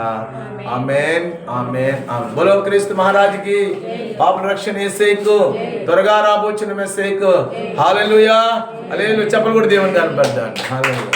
ఆమేన్, ఆమేన్, ఆమేన్. బోలో క్రీస్తు మహారాజుకి పాపల రక్షణ యేసేకు త్వరగా రాబోచిన మెస్సేకు. హల్లెలూయా, హల్లెలూయా. చెప్పలు కూడా దేవుని కనపడ్డాను. హల్లెలూయా.